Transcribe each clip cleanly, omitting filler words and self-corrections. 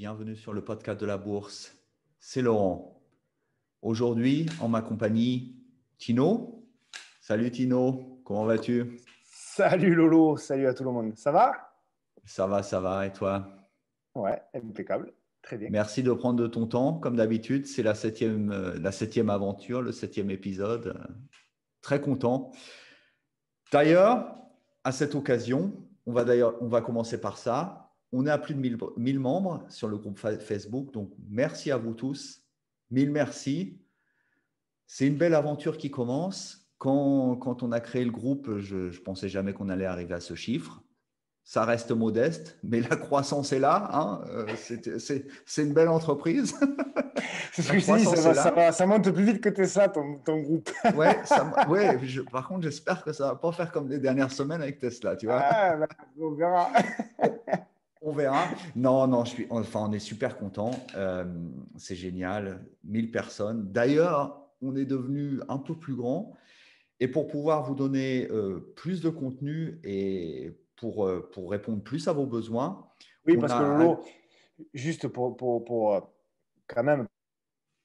bienvenue sur le podcast de la bourse. C'est Laurent. Aujourd'hui, en ma compagnie, Tino. Salut Tino, comment vas-tu? Salut Lolo, salut à tout le monde. Ça va? Ça va, et toi? Ouais, impeccable. Très bien. Merci de prendre de ton temps, comme d'habitude. C'est la septième aventure, le septième épisode. Très content. D'ailleurs, à cette occasion, on va commencer par ça. On est à plus de 1000 membres sur le groupe Facebook, donc merci à vous tous. Mille merci. C'est une belle aventure qui commence. Quand on a créé le groupe, je ne pensais jamais qu'on allait arriver à ce chiffre. Ça reste modeste, mais la croissance est là. Hein. C'est une belle entreprise. C'est ce La que je t'ai dit, croissance est là. ça monte plus vite que Tesla, ton groupe. Ouais, par contre, j'espère que ça ne va pas faire comme les dernières semaines avec Tesla, tu vois. Ah, bah, on verra. On verra. Non, on est super content. C'est génial. 1000 personnes. D'ailleurs, on est devenu un peu plus grand. Et pour pouvoir vous donner plus de contenu et pour répondre plus à vos besoins, Oui, on parce que a… Lolo, juste pour quand même,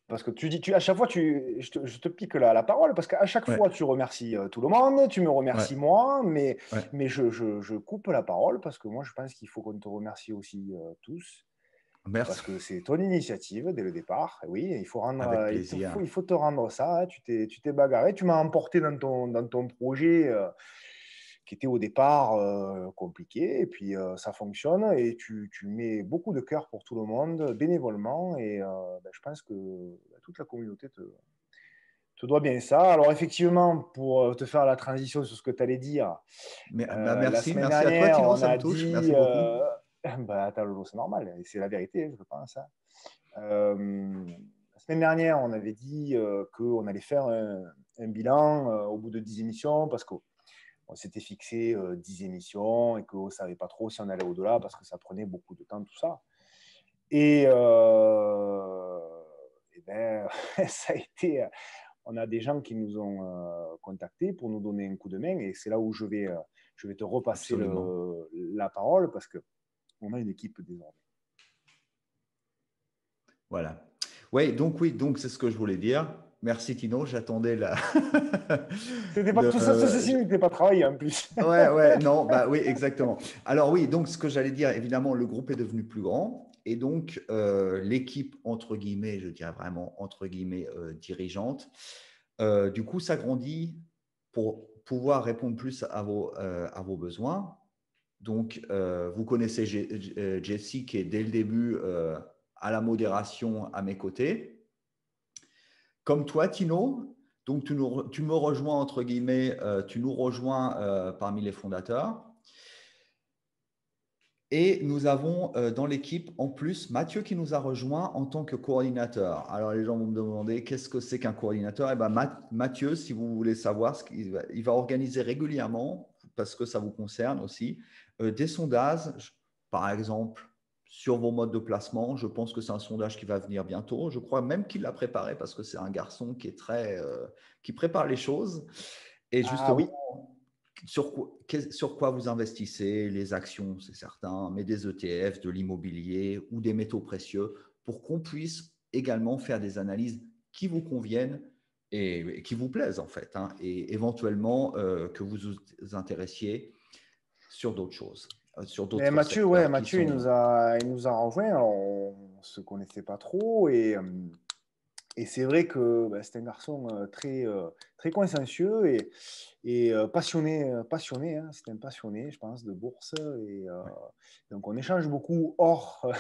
parce que tu dis, à chaque fois, je te pique la parole, parce qu'à chaque Ouais, fois, tu remercies tout le monde, tu me ouais, remercies moi, ouais. mais je coupe la parole, parce que moi, je pense qu'il faut qu'on te remercie aussi tous. Merci. Parce que c'est ton initiative dès le départ. Et oui, il faut Avec plaisir. il faut te rendre ça. Hein. Tu t'es bagarré, tu m'as emporté dans ton projet qui était au départ compliqué. Et puis ça fonctionne et tu mets beaucoup de cœur pour tout le monde, bénévolement. Et ben, je pense que toute la communauté te doit bien ça. Alors effectivement, pour te faire la transition sur ce que tu allais dire, la Merci. semaine Merci à toi, dernière, Tino. on Ça a me touche. dit, Merci beaucoup. bah, attends, Lolo, c'est normal, c'est la vérité, je pense. Hein. La semaine dernière, on avait dit qu'on allait faire un bilan au bout de 10 émissions parce qu'on s'était fixé 10 émissions et qu'on ne savait pas trop si on allait au-delà parce que ça prenait beaucoup de temps, tout ça. Et ben, ça a été. On a des gens qui nous ont contactés pour nous donner un coup de main et c'est là où je vais te repasser Absolument. la parole parce qu'on a une équipe désormais. Voilà. Oui, donc c'est ce que je voulais dire. Merci, Tino. J'attendais la… C'était pas, le… tout ceci n'était pas travaillé en plus. Ouais, non, bah oui, exactement. Alors oui, donc ce que j'allais dire, évidemment, le groupe est devenu plus grand et donc l'équipe, entre guillemets, je dirais vraiment, entre guillemets, dirigeante, du coup, s'agrandit pour pouvoir répondre plus à vos besoins. Donc, vous connaissez Jessie qui est dès le début à la modération à mes côtés. Comme toi, Tino, donc tu me rejoins, entre guillemets, tu nous rejoins parmi les fondateurs. Et nous avons dans l'équipe, en plus, Mathieu qui nous a rejoint en tant que coordinateur. Alors, les gens vont me demander qu'est-ce que c'est qu'un coordinateur. Eh ben, Mathieu, si vous voulez savoir, il va organiser régulièrement, parce que ça vous concerne aussi, des sondages, par exemple, sur vos modes de placement. Je pense que c'est un sondage qui va venir bientôt. Je crois même qu'il l'a préparé parce que c'est un garçon qui est qui prépare les choses. Et Ah justement, oui. sur quoi vous investissez, les actions, c'est certain, mais des ETF, de l'immobilier ou des métaux précieux, pour qu'on puisse également faire des analyses qui vous conviennent et qui vous plaisent en fait, hein, et éventuellement que vous vous intéressiez sur d'autres choses, sur Mais d'autres Mathieu, ouais, secteurs qui Mathieu, sont… il nous a rejoint. Alors, on ne se connaissait pas trop et c'est vrai que bah, c'est un garçon très consciencieux et passionné. Hein, c'est un passionné, je pense, de bourse. Et Ouais. donc, on échange beaucoup hors, Ouais,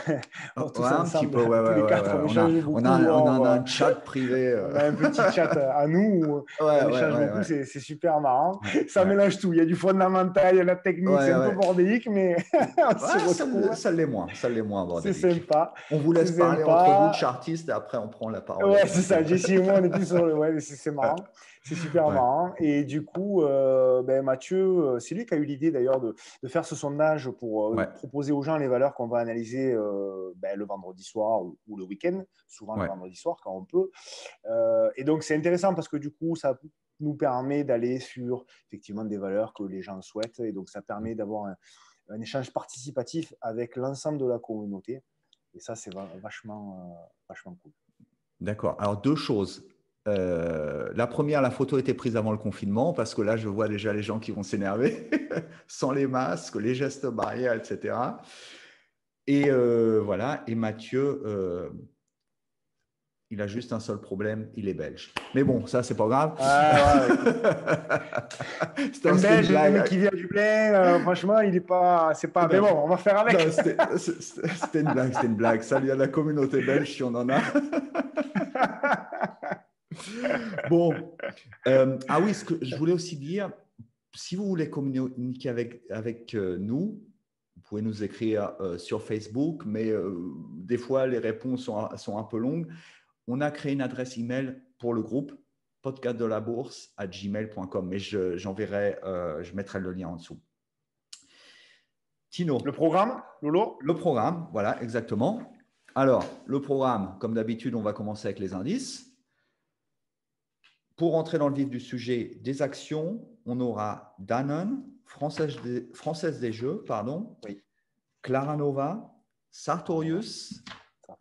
tous un petit peu, ensemble, ouais, tous ouais, les ouais, quatre, ouais. on échange beaucoup On a hors. un chat privé. On a un petit chat à nous où Ouais, on ouais, échange ouais, beaucoup, ouais. c'est super marrant. Ouais, Ça ouais. mélange tout. Il y a du fondamental, il y a de la technique, c'est Ouais, un peu ouais. bordélique, mais on s'y Ouais, retrouve. ça l'est moins, C'est bordélique. sympa. On vous C'est laisse parler entre vous de sympa. chartistes et après on prend la parole Ouais, avec c'est ça. Mathieu. Jessie et moi, on est plus sur le. Ouais, c'est marrant. C'est super Ouais, marrant. Et du coup, ben, Mathieu, c'est lui qui a eu l'idée d'ailleurs de faire ce sondage pour ouais, proposer aux gens les valeurs qu'on va analyser ben, le vendredi soir ou le week-end, souvent le ouais, vendredi soir quand on peut. Et donc, c'est intéressant parce que du coup, ça nous permet d'aller sur effectivement des valeurs que les gens souhaitent. Et donc, ça permet d'avoir un échange participatif avec l'ensemble de la communauté. Et ça, c'est vachement cool. D'accord. Alors, deux choses. La première, la photo était prise avant le confinement parce que là, je vois déjà les gens qui vont s'énerver sans les masques, les gestes barrières, etc. Et voilà. Et Mathieu, il a juste un seul problème, il est belge. Mais bon, ça, c'est pas grave. Ah, ouais, C'était un une Belge, mais blague. qui vient du Plain, franchement, il est pas. C'est pas. Mais Non, bon, on va faire avec. non, c'était une blague, c'était une blague. Salut à la communauté belge si on en a. Bon, ah oui, ce que je voulais aussi dire, si vous voulez communiquer avec nous, vous pouvez nous écrire sur Facebook, mais des fois les réponses sont un peu longues. On a créé une adresse email pour le groupe podcastdelabourse@gmail.com, mais j'enverrai, je mettrai le lien en dessous. Tino. Le programme, Lolo? Le programme, voilà, exactement. Alors, le programme, comme d'habitude, on va commencer avec les indices. Pour entrer dans le vif du sujet des actions, on aura Danone, Française des Jeux, pardon, Oui. Claranova, Sartorius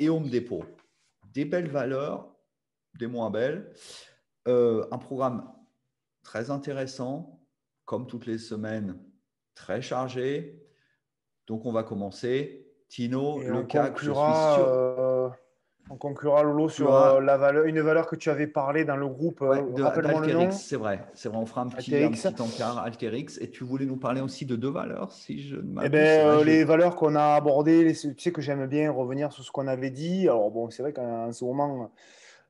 et Home Depot. Des belles valeurs, des moins belles. Un programme très intéressant, comme toutes les semaines, très chargé. Donc, on va commencer. Tino, Et le CAC, je suis sûr. on conclura, Lolo, Tu sur auras une valeur que tu avais parlé dans le groupe. ouais, Rappelle-moi le d'Alterix, nom. c'est vrai. C'est vrai, on fera un Altérix. petit encart Alterix. Et tu voulais nous parler aussi de deux valeurs, si je ne Eh m'abuse. C'est vrai, ben, les valeurs qu'on a abordées, tu sais que j'aime bien revenir sur ce qu'on avait dit. Alors bon, c'est vrai qu'en ce moment,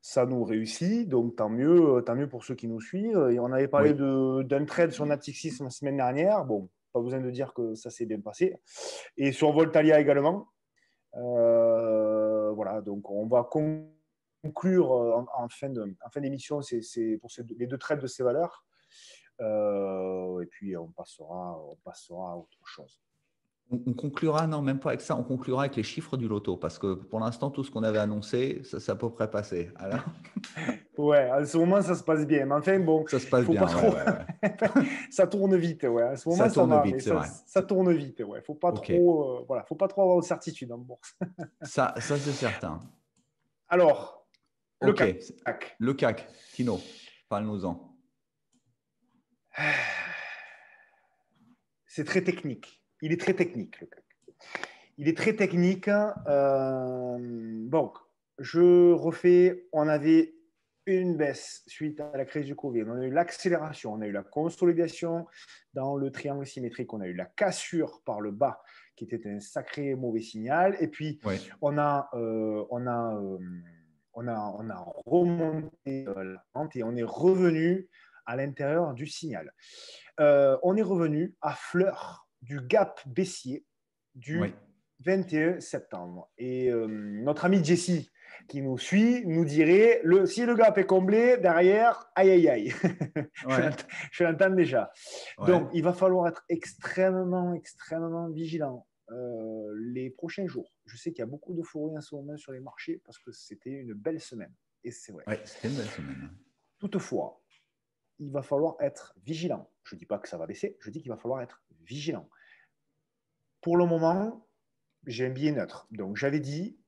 ça nous réussit, donc tant mieux pour ceux qui nous suivent. Et on avait parlé oui, d'un trade sur Natixis la semaine dernière. Bon, pas besoin de dire que ça s'est bien passé. Et sur Voltalia également. Voilà, donc on va conclure en fin d'émission pour les deux trades de ces valeurs. Et puis on passera à autre chose. on conclura, non, même pas avec ça, on conclura avec les chiffres du loto, parce que pour l'instant, tout ce qu'on avait annoncé, ça s'est à peu près passé. Alors, Ouais, à ce moment, ça se passe bien. Mais enfin, bon, ça se il passe faut pas bien, ouais, trop. ouais, ouais. Ça tourne vite, ouais. À ce Ça moment, ça tourne va, vite, mais c'est vrai. ça tourne vite, ouais. OK, Faut pas trop avoir de certitude en bourse. ça c'est certain. Alors, le OK, CAC. le CAC, Tino, parle-nous-en. C'est très technique. Il est très technique, le CAC. Il est très technique. Donc, je refais. On avait une baisse suite à la crise du Covid. On a eu l'accélération, on a eu la consolidation dans le triangle symétrique, on a eu la cassure par le bas, qui était un sacré mauvais signal. Et puis, Oui, on a remonté la pente et on est revenu à l'intérieur du signal. On est revenu à fleur du gap baissier oui. du 21 septembre. Et notre ami Jessie, qui nous suit, nous dirait si le gap est comblé, derrière, aïe aïe aïe. Ouais, Je l'entends déjà. ouais. Donc, il va falloir être extrêmement, extrêmement vigilant les prochains jours. Je sais qu'il y a beaucoup d'euphorie en ce moment sur les marchés parce que c'était une belle semaine. Et c'est vrai. Ouais, c'était une belle semaine. Toutefois, il va falloir être vigilant. Je ne dis pas que ça va baisser, je dis qu'il va falloir être vigilant. Pour le moment, j'ai un billet neutre. Donc, j'avais dit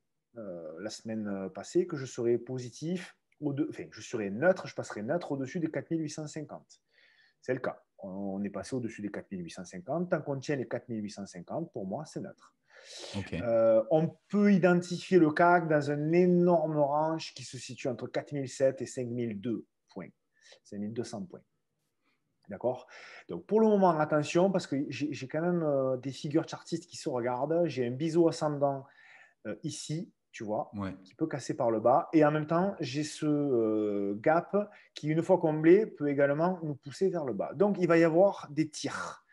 la semaine passée que je serais positif, enfin, je serais neutre, je passerais neutre au-dessus des 4850. C'est le cas. On est passé au-dessus des 4850. Tant qu'on tient les 4850, pour moi, c'est neutre. OK. On peut identifier le CAC dans un énorme range qui se situe entre 4007 et 5002 points. 5200 points. D'accord. Donc pour le moment, attention, parce que j'ai quand même des figures chartistes qui se regardent. J'ai un biseau ascendant ici, tu vois, Ouais. qui peut casser par le bas. Et en même temps, j'ai ce gap qui, une fois comblé, peut également nous pousser vers le bas. Donc il va y avoir des tirs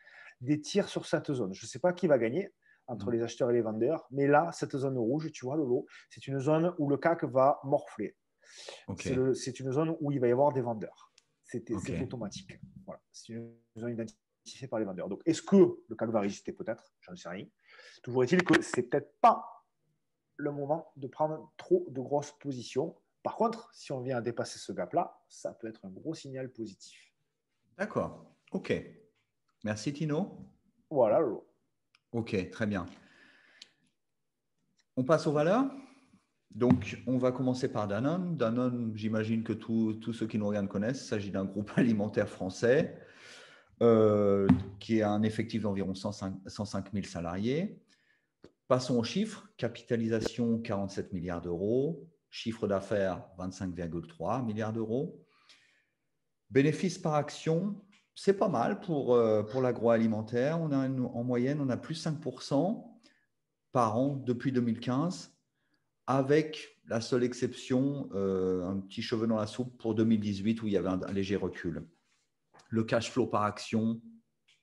sur cette zone. Je ne sais pas qui va gagner entre les acheteurs et les vendeurs, mais là, cette zone rouge, tu vois, Lolo, c'est une zone où le CAC va morfler. OK. C'est une zone où il va y avoir des vendeurs. C'est OK. automatique. Voilà. C'est une zone identifiée par les vendeurs. Donc, est-ce que le CAC va résister? Peut-être. J'en sais rien. Toujours est-il que c'est peut-être pas le moment de prendre trop de grosses positions. Par contre, si on vient à dépasser ce gap-là, ça peut être un gros signal positif. D'accord. OK. Merci, Tino. Voilà, Lolo. OK, très bien. On passe aux valeurs. Donc, on va commencer par Danone. Danone, j'imagine que tous ceux qui nous regardent connaissent. Il s'agit d'un groupe alimentaire français qui a un effectif d'environ 105 000 salariés. Passons aux chiffres. Capitalisation, 47 milliards d'euros. Chiffre d'affaires, 25,3 milliards d'euros. Bénéfice par action, c'est pas mal pour l'agroalimentaire. En moyenne, on a plus 5% par an depuis 2015, avec la seule exception, un petit cheveu dans la soupe pour 2018 où il y avait un léger recul. Le cash flow par action,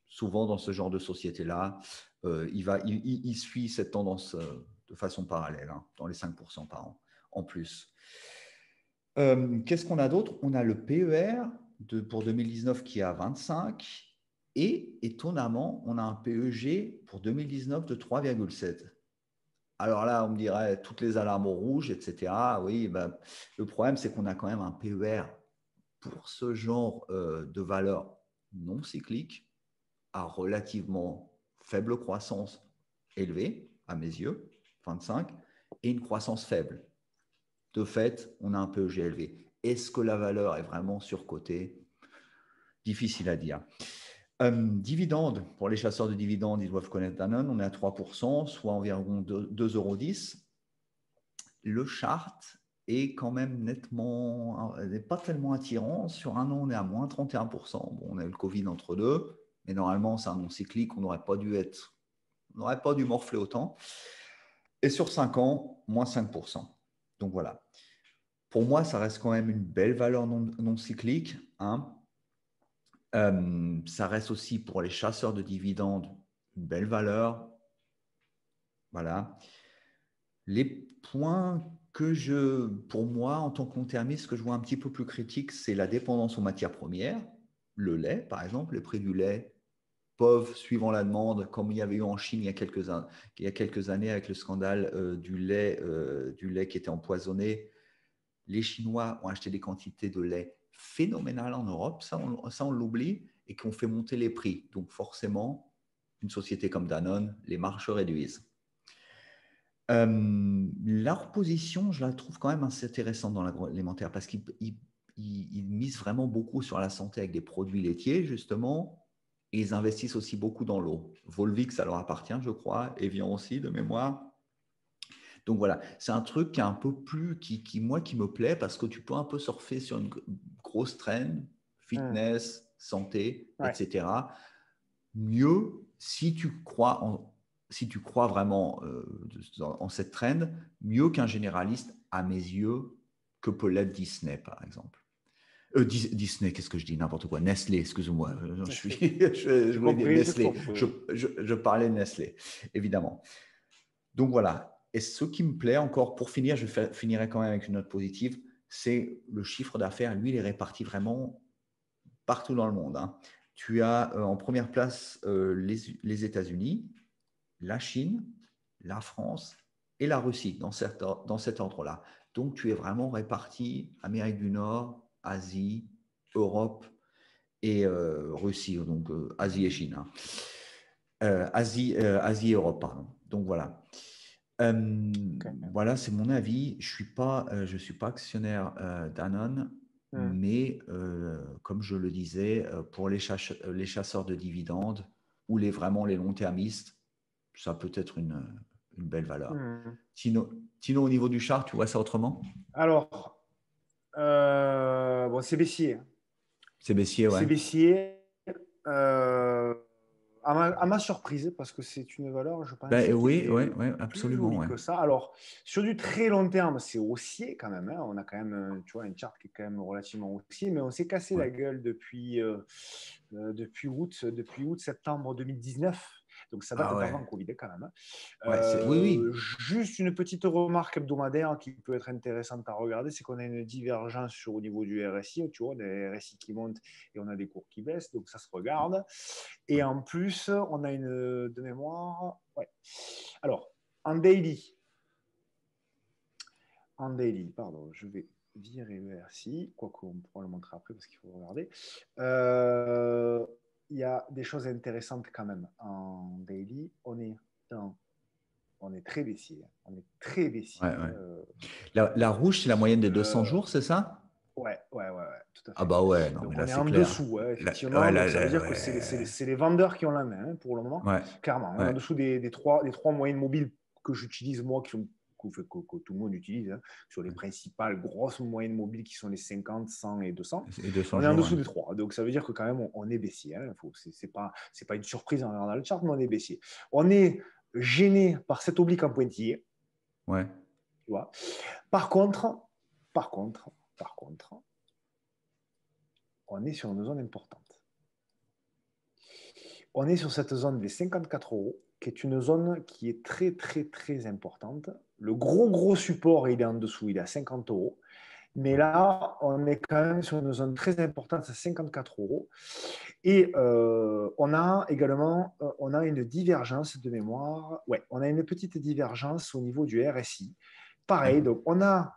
souvent dans ce genre de société-là, il suit cette tendance de façon parallèle, hein, dans les 5% par an en plus. Qu'est-ce qu'on a d'autre? On a le PER pour 2019 qui est à 25 et étonnamment, on a un PEG pour 2019 de 3,7. Alors là, on me dirait toutes les alarmes au rouge, etc. Oui, ben, le problème, c'est qu'on a quand même un PER pour ce genre de valeur non cyclique à relativement faible croissance élevée, à mes yeux, 25, et une croissance faible. De fait, on a un PEG élevé. Est-ce que la valeur est vraiment surcotée? Difficile à dire. Dividendes, pour les chasseurs de dividendes, ils doivent connaître Danone, on est à 3%, soit environ 2,10 €. Le chart est quand même nettement, n'est pas tellement attirant. Sur un an, on est à moins 31%. Bon, on a eu le Covid entre deux, mais normalement, c'est un non cyclique, on n'aurait pas dû morfler autant. Et sur 5 ans, moins 5%. Donc voilà. Pour moi, ça reste quand même une belle valeur non cyclique, hein. Ça reste aussi pour les chasseurs de dividendes une belle valeur. Voilà. Les points pour moi, en tant que long-termiste, ce que je vois un petit peu plus critique, c'est la dépendance aux matières premières. Le lait, par exemple, les prix du lait peuvent, suivant la demande, comme il y avait eu en Chine il y a quelques années avec le scandale du lait qui était empoisonné. Les Chinois ont acheté des quantités de lait phénoménales en Europe, ça on l'oublie, et qui ont fait monter les prix. Donc forcément, une société comme Danone, les marges se réduisent. Leur position, je la trouve quand même assez intéressante dans l'agroalimentaire parce qu'ils misent vraiment beaucoup sur la santé avec des produits laitiers, justement, et ils investissent aussi beaucoup dans l'eau. Volvic, ça leur appartient, je crois, Evian aussi, de mémoire. Donc voilà, c'est un truc qui est un peu plus, qui me plaît parce que tu peux un peu surfer sur une grosse trend, fitness, santé, Ouais. etc. Mieux, si tu crois vraiment en cette trend, mieux qu'un généraliste, à mes yeux, que peut l'être Disney, par exemple. Disney, qu'est-ce que je dis? N'importe quoi. Nestlé, excuse-moi. Je voulais dire Compris, c'est Nestlé. compris. Je parlais de Nestlé, évidemment. Donc voilà. Et ce qui me plaît encore, pour finir, finirai quand même avec une note positive, c'est le chiffre d'affaires. Lui, il est réparti vraiment partout dans le monde, hein. Tu as en première place les États-Unis, la Chine, la France et la Russie dans cet ordre-là. Donc, tu es vraiment réparti Amérique du Nord, Asie, Europe et Russie, donc Asie et Chine, hein. Asie et Europe, pardon. Donc voilà. Okay. Voilà, c'est mon avis. Je suis pas actionnaire Danone, mais comme je le disais, pour les chasseurs de dividendes ou vraiment les long-termistes, ça peut être une belle valeur. Tino, au niveau du chart, tu vois ça autrement? Alors, bon, c'est baissier. C'est baissier, ouais. C'est baissier. À ma surprise, parce que c'est une valeur, je pensais qui Oui, était ouais, plus absolument, jolie ouais. que ça. Alors, sur du très long terme, c'est haussier quand même, hein. On a quand même, tu vois, une charte qui est quand même relativement haussier, mais on s'est cassé Ouais. la gueule depuis septembre 2019. Donc, ça date Ah ouais. d'avant Covid quand même, hein. Ouais, oui. Juste une petite remarque hebdomadaire qui peut être intéressante à regarder, c'est qu'on a une divergence au niveau du RSI, tu vois, des RSI qui montent et on a des cours qui baissent, donc ça se regarde. Et en plus, on a une de mémoire. Ouais. Alors, en daily, pardon, je vais virer le RSI, quoique on pourra le montrer après parce qu'il faut regarder. Il y a des choses intéressantes quand même en daily. On est dans On est très baissier. On est très baissier. Ouais, ouais. La rouge, c'est la moyenne des 200 jours, c'est ça? Ouais, tout à Ah fait. bah ouais, non, mais Donc là, on est c'est en clair. dessous, ouais, Ouais, effectivement. Donc ça veut dire que c'est les vendeurs qui ont la main, hein, pour le moment, ouais, clairement. On est en ouais. dessous des trois moyennes mobiles que j'utilise moi, que tout le monde utilise, hein, sur les principales grosses moyennes mobiles qui sont les 50, 100 et 200. Et 200 On est en jours, ouais. dessous des trois. Donc ça veut dire que quand même, on est baissier. Hein. C'est pas une surprise en regardant le chart, mais on est baissier. On est gêné par cette oblique en pointillé. Ouais. Tu vois. Par contre, par contre, par contre, on est sur une zone importante. On est sur cette zone des 54 euros, qui est une zone qui est très, très, très importante. Le gros support, il est en dessous, il est à 50 euros. Mais là, on est quand même sur une zone très importante, c'est 54 euros. Et on a également on a une divergence de mémoire. Ouais, on a une petite divergence au niveau du RSI. Pareil, Ouais. donc on a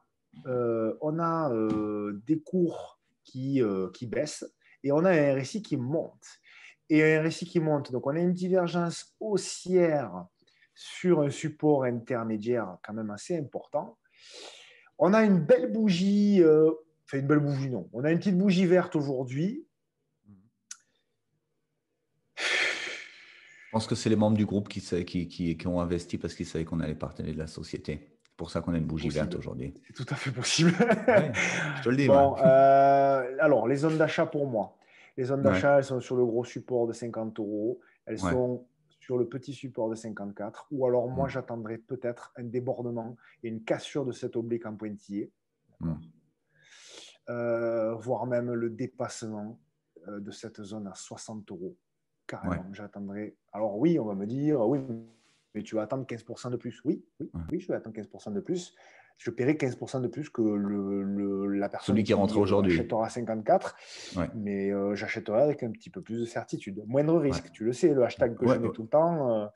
des cours qui baissent et on a un RSI qui monte. Et un RSI qui monte. Donc on a une divergence haussière sur un support intermédiaire quand même assez important. On a une belle bougie, enfin une belle bougie, non. On a une petite bougie verte aujourd'hui. Je pense que c'est les membres du groupe qui ont investi parce qu'ils savaient qu'on allait partager de la société. C'est pour ça qu'on a une bougie verte Possible. aujourd'hui. C'est tout à fait possible. Ouais, je te le dis, moi. Bon, alors, les zones d'achat pour moi. Les zones Ouais, d'achat, elles sont sur le gros support de 50 euros. Elles ouais. sont sur le petit support de 54. Ou alors, moi, Mm, j'attendrai peut-être un débordement et une cassure de cette oblique en pointillé. D'accord. mm. Voire même le dépassement de cette zone à 60 euros. Ouais, Carrément, j'attendrai. Alors oui, on va me dire, oui, mais tu vas attendre 15% de plus. Oui, ouais. je vais attendre 15% de plus. Je paierai 15% de plus que la Celui personne qui est qui rentré aujourd'hui. achètera 54, Ouais, mais j'achèterai avec un petit peu plus de certitude. Moindre ouais, risque, tu le sais, le hashtag que je ouais, mets tout le temps,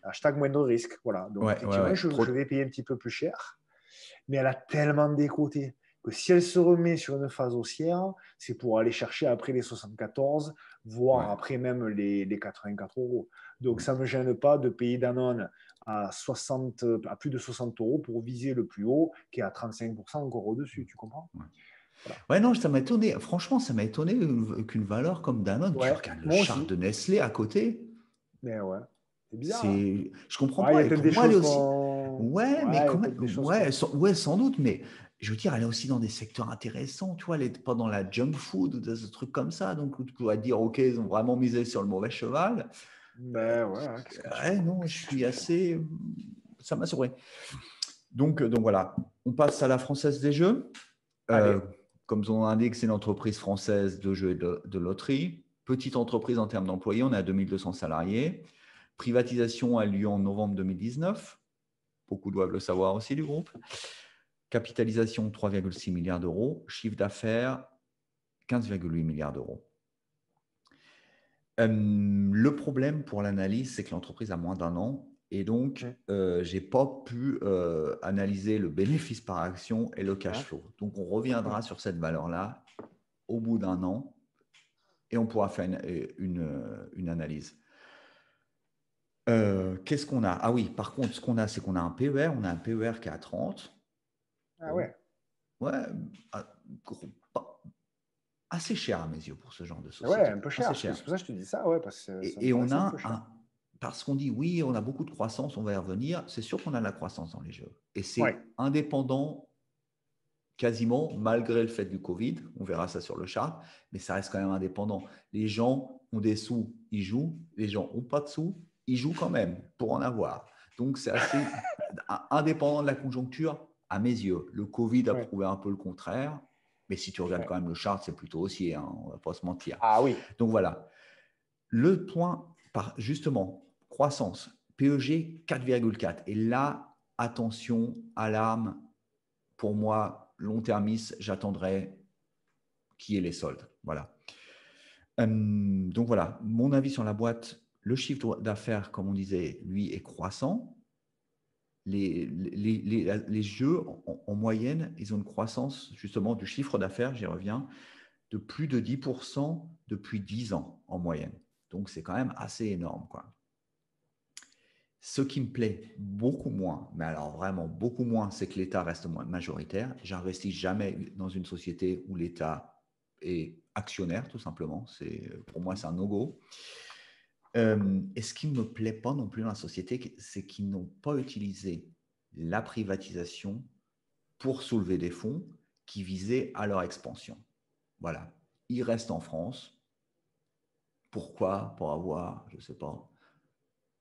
hashtag moindre risque. Voilà, donc ouais, ouais, effectivement, ouais. je vais payer un petit peu plus cher, mais elle a tellement décoté que si elle se remet sur une phase haussière, c'est pour aller chercher après les 74, voire Ouais. après même les 84 euros. Donc, Mm. ça ne me gêne pas de payer Danone à plus de 60 euros pour viser le plus haut, qui est à 35% encore au-dessus. Tu comprends? Ouais. Voilà. Ouais, non, ça m'a étonné. Franchement, ça m'a étonné qu'une valeur comme Danone, tu Ouais, regardes le moi chart aussi. de Nestlé à côté, Mais ouais, c'est bizarre, hein? je comprends Ouais, il y pas. a Et peut-être pour des moi, elle est choses aussi, qu'on. ouais, mais Ouais, il y a quand même, peut-être des choses ouais, qu'on. ouais, sans doute, mais je veux dire, elle est aussi dans des secteurs intéressants, tu vois, elle est pas dans la junk food ou des trucs comme ça, donc tu pourrais dire, ok, ils ont vraiment misé sur le mauvais cheval. Ben ouais, hein, qu'est-ce que tu veux? Ouais, non, je Qu'est-ce que tu suis veux faire? assez, ça m'a surpris. Donc voilà, on passe à la Française des Jeux. Euh, Allez. Comme son nom l'indique, c'est une entreprise française de jeux et de loterie. Petite entreprise en termes d'employés, on est à 2200 salariés. Privatisation a lieu en novembre 2019. Beaucoup doivent le savoir aussi du groupe. Capitalisation 3,6 milliards d'euros. Chiffre d'affaires 15,8 milliards d'euros. Le problème pour l'analyse, c'est que l'entreprise a moins d'un an et donc Hum, je n'ai pas pu analyser le bénéfice par action et le cash ouais, flow. Donc on hum. reviendra sur cette valeur-là au bout d'un an et on pourra faire une analyse. Qu'est-ce qu'on a? Ah oui, par contre, ce qu'on a, c'est qu'on a un PER. On a un PER qui est à 30. Ah Bon, ouais. ouais, ah, assez cher à mes yeux pour ce genre de Ouais, société. un peu Assez cher. C'est cher. pour ça que je te dis ça, ouais, parce que ça me Et on paraissait un peu a cher. parce qu'on dit oui, on a beaucoup de croissance, on va y revenir. C'est sûr qu'on a de la croissance dans les jeux. Et Ouais, c'est indépendant quasiment, malgré le fait du Covid. On verra ça sur le chart, mais ça reste quand même indépendant. Les gens ont des sous, ils jouent. Les gens n'ont pas de sous, ils jouent quand même pour en avoir. Donc, c'est assez indépendant de la conjoncture à mes yeux. Le Covid a ouais, prouvé un peu le contraire, mais si tu regardes ouais. quand même le chart, c'est plutôt haussier, hein, on ne va pas se mentir. Ah oui. Donc, voilà. Le point, justement, croissance, PEG 4,4. Et là, attention, alarme, pour moi, long-termiste, j'attendrai qui est les soldes. Voilà. Donc voilà, mon avis sur la boîte, le chiffre d'affaires, comme on disait, lui, est croissant. Les jeux, en moyenne, ils ont une croissance justement du chiffre d'affaires, j'y reviens, de plus de 10% depuis 10 ans en moyenne. Donc c'est quand même assez énorme, quoi. Ce qui me plaît beaucoup moins, mais alors vraiment beaucoup moins, c'est que l'État reste moins majoritaire. J'investis jamais dans une société où l'État est actionnaire, tout simplement. Pour moi, c'est un no-go. Et ce qui ne me plaît pas non plus dans la société, c'est qu'ils n'ont pas utilisé la privatisation pour soulever des fonds qui visaient à leur expansion. Voilà. Ils restent en France. Pourquoi? Pour avoir, je ne sais pas.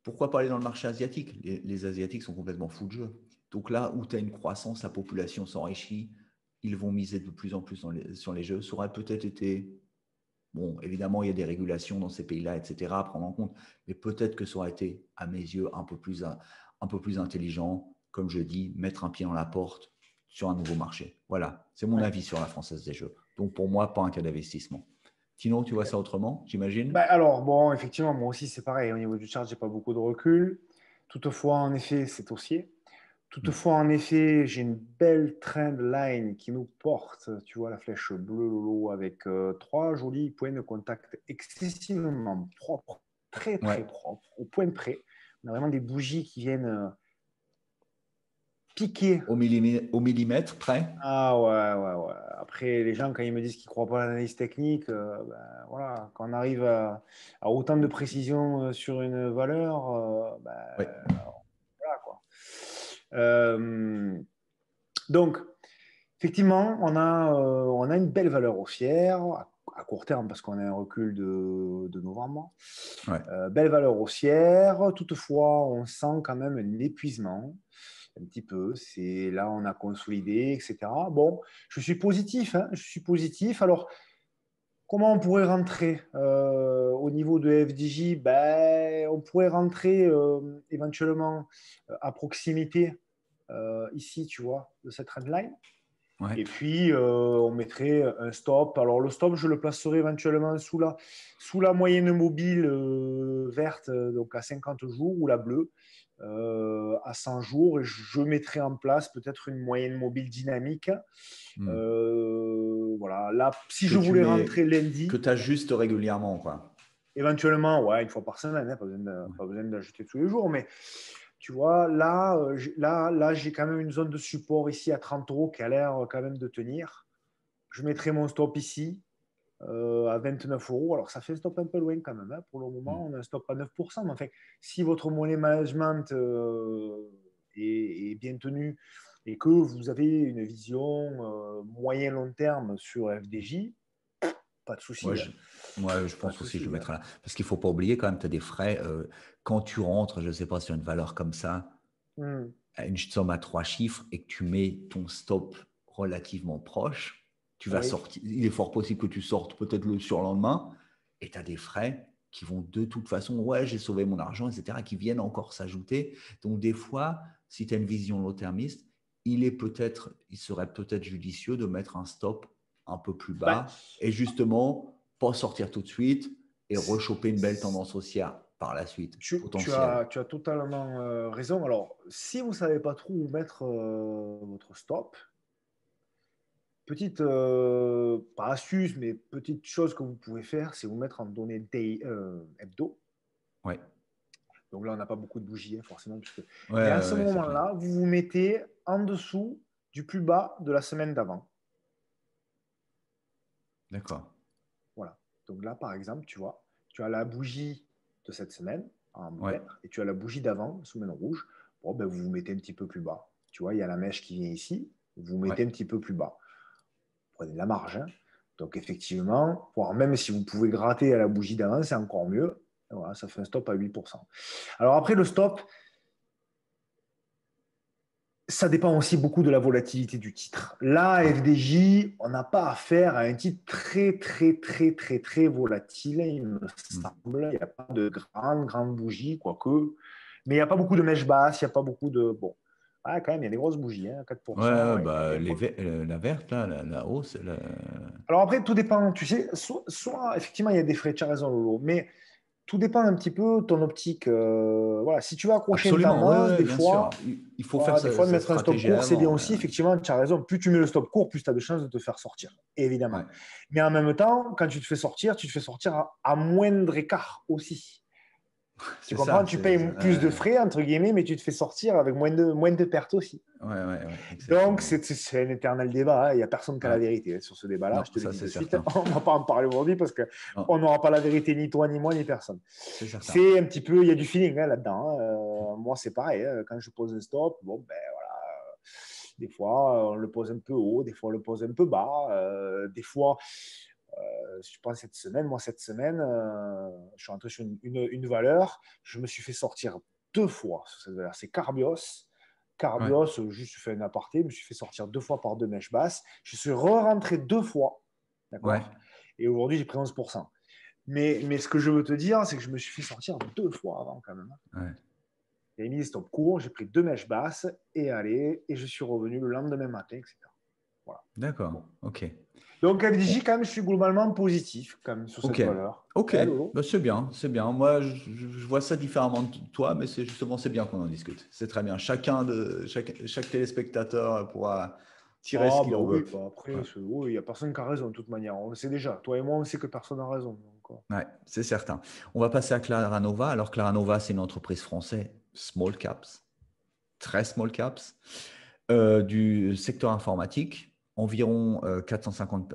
Pourquoi pas aller dans le marché asiatique? Les Asiatiques sont complètement fous de jeu. Donc là où tu as une croissance, la population s'enrichit, ils vont miser de plus en plus sur les jeux. Ça aurait peut-être été... Bon, évidemment, il y a des régulations dans ces pays-là, etc., à prendre en compte. Mais peut-être que ça aurait été, à mes yeux, un peu plus intelligent, comme je dis, mettre un pied dans la porte sur un nouveau marché. Voilà, c'est mon avis sur la Française des Jeux. Donc pour moi, pas un cas d'investissement. Tino, tu vois ça autrement, j'imagine? Ben, alors, bon, effectivement, moi aussi, c'est pareil. Au niveau du chart, j'ai pas beaucoup de recul. Toutefois, en effet, c'est haussier. Toutefois, en effet, j'ai une belle trend line qui nous porte, tu vois, la flèche bleue Lolo, avec trois jolis points de contact excessivement propres, très Ouais, très propres, au point de près. On a vraiment des bougies qui viennent piquer. au millimètre près. Ah ouais, ouais, ouais. Après, les gens, quand ils me disent qu'ils ne croient pas à l'analyse technique, ben, voilà, quand on arrive à autant de précision sur une valeur, ben, Oui, voilà quoi. Euh, donc, effectivement, on a une belle valeur haussière à court terme parce qu'on a un recul de novembre. ouais. Belle valeur haussière. Toutefois, on sent quand même un épuisement un petit peu. C'est là, on a consolidé, etc. Bon, je suis positif. Hein, je suis positif. Alors, comment on pourrait rentrer au niveau de FDJ? Ben, on pourrait rentrer éventuellement à proximité ici, tu vois, de cette trendline. Ouais. Et puis, on mettrait un stop. Alors, le stop, je le placerai éventuellement sous la moyenne mobile verte, donc à 50 jours, ou la bleue à 100 jours. Et je mettrai en place peut-être une moyenne mobile dynamique. Hmm. Voilà. Là, si Que je tu voulais mets, rentrer que lundi, tu ajustes régulièrement, quoi. éventuellement, ouais, une fois par semaine, hein, Ouais. pas besoin d'ajouter tous les jours, mais tu vois, là, là, j'ai quand même une zone de support ici à 30 euros qui a l'air quand même de tenir. Je mettrai mon stop ici à 29 euros. Alors, ça fait un stop un peu loin quand même. Hein. Pour le moment, Hmm. on a un stop à 9%. Mais enfin, si votre money management est bien tenu et que vous avez une vision moyen-long terme sur FDJ, pas de souci. Ouais, Hein. moi, je Pas de pense aussi que je souci. Hein. mettrai là. Parce qu'il ne faut pas oublier quand même, tu as des frais. Quand tu rentres, je ne sais pas, sur une valeur comme ça, Hmm. à une somme à 3 chiffres et que tu mets ton stop relativement proche, tu vas Oui. sortir. Il est fort possible que tu sortes peut-être le surlendemain et tu as des frais qui vont de toute façon, ouais, j'ai sauvé mon argent, etc., qui viennent encore s'ajouter. Donc, des fois, si tu as une vision long-termiste, il serait peut-être judicieux de mettre un stop un peu plus Bah, bas et justement pas sortir tout de suite et rechoper une belle tendance haussière par la suite, tu potentielle. as, tu as totalement raison. Alors, si vous ne savez pas trop où mettre votre stop, petite, pas astuce, mais petite chose que vous pouvez faire, c'est vous mettre en données hebdo. Ouais, Donc là, on n'a pas beaucoup de bougies, hein, forcément. ouais, Mais à ouais, ce ouais, c'est clair. moment-là, vous vous mettez en dessous du plus bas de la semaine d'avant. D'accord. Voilà. Donc là, par exemple, tu vois, tu as la bougie de cette semaine en Ouais, vert et tu as la bougie d'avant, semaine rouge. Bon, ben, vous vous mettez un petit peu plus bas. Tu vois, il y a la mèche qui vient ici. Vous vous ouais. mettez un petit peu plus bas. Prenez de la marge. Hein. Donc, effectivement, voire même si vous pouvez gratter à la bougie d'avant, c'est encore mieux. Et voilà, ça fait un stop à 8%. Alors, après, le stop, ça dépend aussi beaucoup de la volatilité du titre. Là, FDJ, on n'a pas affaire à un titre très, très, très, très, très volatile, il me Hmm. semble. Il n'y a pas de grande bougie, quoique. Mais il n'y a pas beaucoup de mèches basses, il n'y a pas beaucoup de. Bon, ah, quand même, il y a des grosses bougies, hein, Ouais, 4%. ouais, Ouais, il y a quoi. la verte, là, la hausse, Alors après, tout dépend. Tu sais, soit effectivement, il y a des frais, tu as raison, Lolo, mais tout dépend un petit peu de ton optique. Voilà, si tu veux accrocher une absolument, ouais, tendance, ouais, des bien sûr. fois. Il faut faire Voilà, des fois, de sa mettre un stop stratégie court, c'est bien avant. aussi. Effectivement, tu as raison. Plus tu mets le stop court, plus tu as de chances de te faire sortir, évidemment. Ouais, Mais en même temps, quand tu te fais sortir à moindre écart aussi. Tu C'est comprends? ça. Tu payes plus de frais, entre guillemets, mais tu te fais sortir avec moins de pertes aussi. Ouais, Donc, exactement. c'est un éternel débat, hein. Il n'y a personne qui a la Ouais. vérité, hein, sur ce débat-là, Non, je te le ça dis c'est de suite. certain. On ne va pas en parler aujourd'hui parce qu'on Non, n'aura pas la vérité, ni toi, ni moi, ni personne. c'est certain. C'est un petit peu, il y a du feeling, hein, là-dedans, hein. Moi, c'est pareil, hein. Quand je pose un stop, bon, ben voilà. Des fois, on le pose un peu haut, des fois, on le pose un peu bas. Des fois, je pense cette semaine, je suis rentré sur une valeur. Je me suis fait sortir 2 fois sur cette valeur. C'est Carbios. Ouais, Carbios, juste fait un aparté, je me suis fait sortir 2 fois par 2 mèches basses. Je suis re-rentré 2 fois. ouais, D'accord. Et aujourd'hui, j'ai pris 11%. Mais ce que je veux te dire, c'est que je me suis fait sortir 2 fois avant quand même. ouais. J'ai mis des stops courts, j'ai pris 2 mèches basses et allez, et je suis revenu le lendemain matin, etc. Voilà. D'accord. Bon. Ok. Donc, FDJ, Bon, quand même, je suis globalement positif quand même sur cette ok. valeur. Ok. Ouais, Lolo. Bah, c'est bien, c'est bien. Moi, je vois ça différemment de toi, mais c'est justement, c'est bien qu'on en discute. C'est très bien. Chaque téléspectateur pourra tirer ce Ah, qu'il bah en oui, veut. bah après, Ouais, oui, il n'y a personne qui a raison de toute manière. On le sait déjà. Toi et moi, on sait que personne n'a raison. Donc, ouais, c'est certain. On va passer à Claranova. Alors, Claranova, c'est une entreprise française, small caps, très small caps, du secteur informatique, environ 450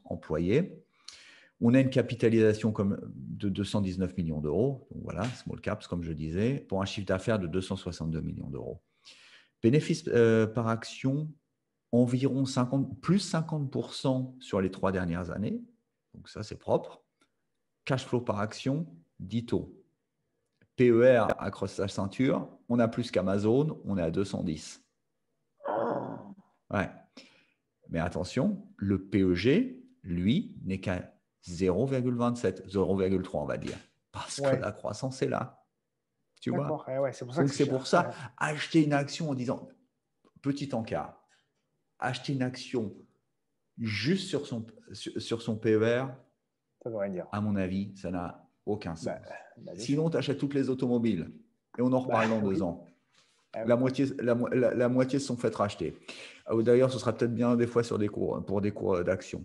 employés. On a une capitalisation de 219 millions d'euros. Donc voilà, small caps, comme je disais, pour un chiffre d'affaires de 262 millions d'euros. Bénéfice par action, environ 50, plus 50% sur les 3 dernières années. Donc ça, c'est propre. Cash flow par action, dito. PER accroche sa ceinture. On a plus qu'Amazon, on est à 210. Ouais. Mais attention, le PEG, lui, n'est qu'à 0,27, 0,3, on va dire. Parce que ouais, la croissance est là. Tu vois? d'accord. Ouais, c'est pour ça que Donc, c'est c'est pour cher. ça, Ouais, acheter une action en disant, petit encart, acheter une action juste sur son PER, ça veut rien dire. à mon avis, ça n'a aucun Bah, sens. bien sûr. Sinon, tu achètes toutes les automobiles et on en Bah reparle dans deux oui. ans. Ah oui. La moitié se sont fait racheter. D'ailleurs, ce sera peut-être bien des fois sur des cours, pour des cours d'action.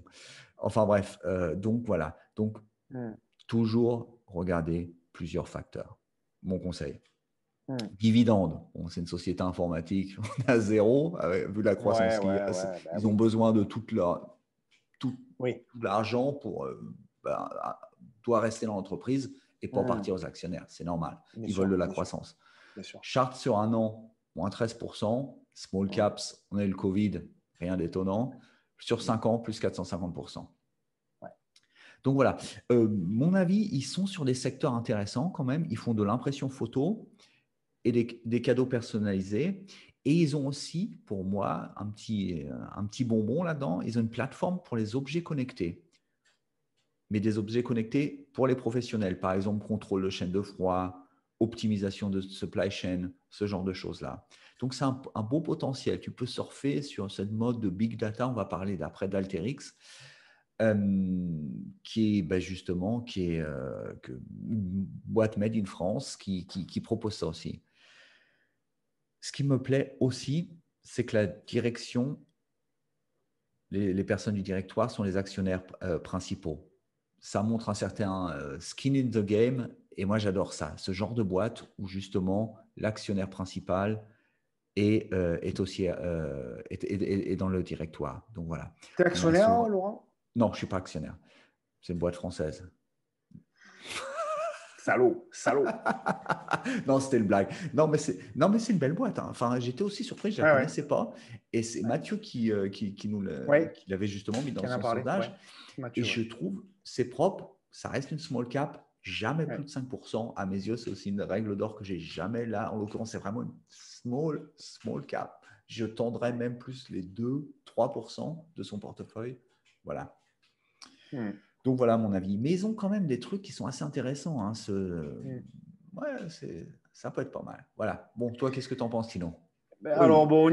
Enfin bref, donc voilà. Donc, Hmm, toujours regarder plusieurs facteurs. Mon conseil. hmm. Dividendes. Bon, c'est une société informatique. On est à zéro, vu la croissance qu'il y a. Bah Ils ont oui. besoin de tout Oui. l'argent pour doit rester dans l'entreprise et pas Hmm, partir aux actionnaires. C'est normal. bien Ils veulent de sûr, la bien sûr, croissance. bien sûr. Chart sur un an, moins 13%. Small Hmm, caps, on a eu le Covid, rien d'étonnant. Sur hmm. 5 ans, plus 450%. Ouais. Donc voilà, mon avis, ils sont sur des secteurs intéressants quand même. Ils font de l'impression photo et des cadeaux personnalisés. Et ils ont aussi, pour moi, un petit bonbon là-dedans. Ils ont une plateforme pour les objets connectés. Mais des objets connectés pour les professionnels. Par exemple, contrôle de chaîne de froid, optimisation de supply chain, ce genre de choses-là. Donc, c'est un beau potentiel. Tu peux surfer sur cette mode de big data. On va parler d'après d'Alterix, qui est justement une boîte made in France qui propose ça aussi. Ce qui me plaît aussi, c'est que la direction, les personnes du directoire sont les actionnaires principaux. Ça montre un certain skin in the game et moi j'adore ça, ce genre de boîte où justement l'actionnaire principal est aussi est dans le directoire. Donc voilà, T'es on a actionnaire, souvent. Laurent? Non, je ne suis pas actionnaire. C'est une boîte française. Salaud, salaud. Non, c'était une blague. Non, mais c'est une belle boîte, hein. Enfin, j'étais aussi surpris, je ne la Ouais, ouais, connaissais pas. Et c'est ouais. Mathieu Ouais, qui l'avait justement mis qui dans en a son parlé. Ouais, sondage. Et Mathieu, ouais. je trouve, c'est propre, ça reste une small cap, jamais plus Ouais. de 5%. À mes yeux, c'est aussi une règle d'or que j'ai jamais là. En l'occurrence, c'est vraiment une small cap. Je tendrais même plus les 2-3% de son portefeuille. Voilà. Hmm, Donc voilà mon avis. Mais ils ont quand même des trucs qui sont assez intéressants, hein. hmm. Ouais, ça peut être pas mal. Voilà. Bon, toi, qu'est-ce que tu en penses, Tino? Ben, Oui. alors, bon, au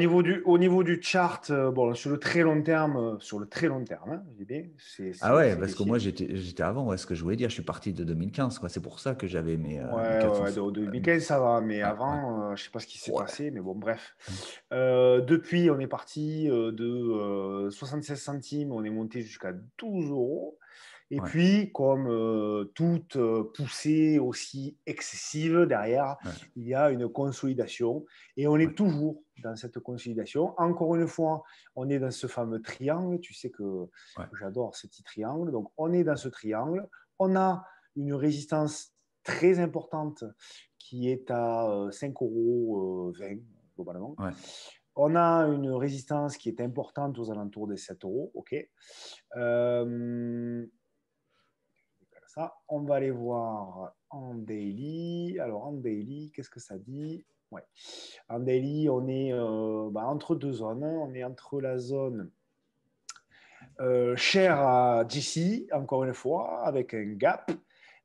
niveau du chart, bon, sur le très long terme, hein, je dis bien, Ah ouais, c'est parce que moi, baissier. j'étais avant. Ouais, ce que je voulais dire, je suis parti de 2015, quoi. C'est pour ça que j'avais mes Ouais, 400. ouais, de 2015, ça va, mais Ouais, ouais. avant, je sais pas ce qui s'est Ouais. passé, mais bon, bref. Depuis, on est parti de 76 centimes, on est monté jusqu'à 12 euros. Et Ouais. puis, comme toute poussée aussi excessive derrière, Ouais. il y a une consolidation. Et on Ouais. est toujours dans cette consolidation. Encore une fois, on est dans ce fameux triangle. Tu sais que Ouais. j'adore ce petit triangle. Donc, on est dans ce triangle. On a une résistance très importante qui est à 5,20 € globalement. Ouais. On a une résistance qui est importante aux alentours des 7 €. OK. Ça, on va aller voir en daily. Alors, en daily, qu'est-ce que ça dit? Ouais. En daily, on est entre deux zones. On est entre la zone chère à Jesse, encore une fois, avec un gap.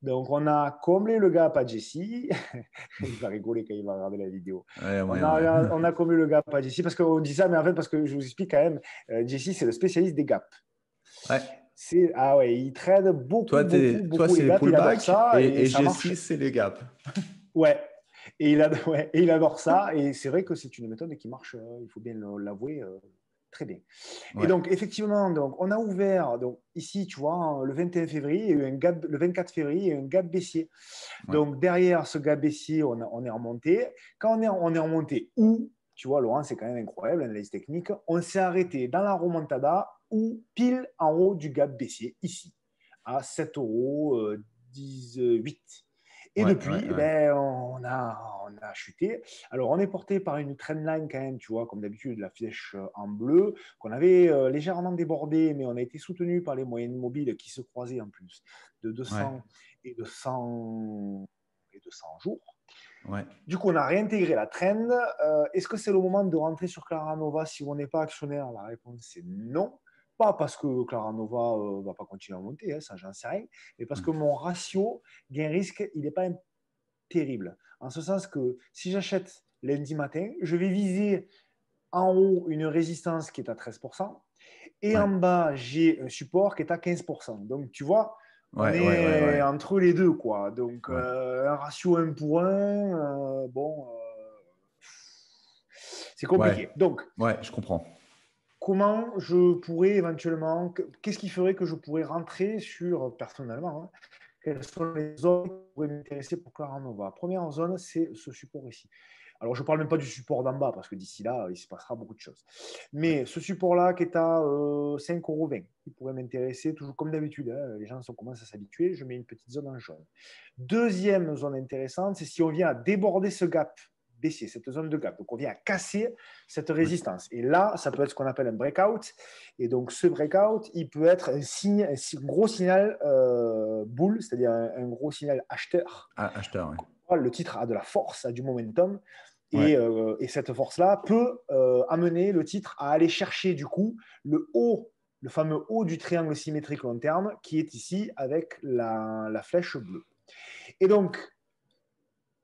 Donc, on a comblé le gap à Jesse. Il va rigoler quand il va regarder la vidéo. Ouais, On moyen, ouais. a, on a comblé le gap à Jesse parce qu'on dit ça, mais en fait, parce que je vous explique quand même, Jesse, c'est le spécialiste des gaps. Ouais. Ah ouais, il trade beaucoup, beaucoup, Toi, beaucoup c'est les les gaps. Il adore pullbacks ça et et ça marche. G6, c'est les gaps. Ouais. Ouais, et il adore ça. Et c'est vrai que c'est une méthode qui marche, il faut bien l'avouer, très bien. Et Ouais. donc, effectivement, donc, on a ouvert, donc, ici, tu vois, le 21 février, il y a eu un gap, le 24 février, il y a eu un gap baissier. Ouais. Donc, derrière ce gap baissier, on est remonté. Quand on est remonté où, tu vois, Laurent, c'est quand même incroyable, l'analyse technique, on s'est arrêté dans la remontada ou pile en haut du gap baissier, ici, à 7,18 €. Et Ouais. Ouais. depuis, Ouais. on a chuté. Alors, on est porté par une trendline quand même, tu vois, comme d'habitude, la flèche en bleu, qu'on avait légèrement débordée, mais on a été soutenu par les moyennes mobiles qui se croisaient en plus de Ouais. 200 et de 100 et de 100 jours. Ouais. Du coup, on a réintégré la trend. Est-ce que c'est le moment de rentrer sur Clara Nova si on n'est pas actionnaire? La réponse est non. Pas parce que Clara Nova ne va pas continuer à monter, hein, ça j'en sais rien, mais parce que mon ratio gain-risque, il n'est pas terrible. En ce sens que si j'achète lundi matin, je vais viser en haut une résistance qui est à 13%, et en Ouais. bas, j'ai un support qui est à 15%. Donc, tu vois, on Ouais. Ouais. Ouais. est Ouais. entre les deux, quoi. Donc, Ouais. un ratio 1 pour 1, c'est Ouais. compliqué. Donc, Ouais. Je comprends. comment je pourrais éventuellement, qu'est-ce qui ferait que je pourrais rentrer sur, personnellement, hein, quelles sont les zones qui pourraient m'intéresser pour Clara Nova? Première zone, c'est ce support ici. Alors, je ne parle même pas du support d'en bas, parce que d'ici là, il se passera beaucoup de choses. Ouais. Mais ce support-là, qui est à 5,20 €, qui pourrait m'intéresser, toujours comme d'habitude, hein, les gens commencent à s'habituer, je mets une petite zone en jaune. Deuxième zone intéressante, c'est si on vient à déborder ce gap baissier, cette zone de gap. Donc, on vient à casser cette Ouais. résistance. Et là, ça peut être ce qu'on appelle un breakout. Et donc, ce breakout, il peut être un signe, un gros signal bull, c'est-à-dire un gros signal acheteur. Ah, acheteur, ouais. Le titre a de la force, a du momentum. Ouais. Et cette force-là peut amener le titre à aller chercher du coup le haut, le fameux haut du triangle symétrique long terme qui est ici avec la flèche bleue. Et donc,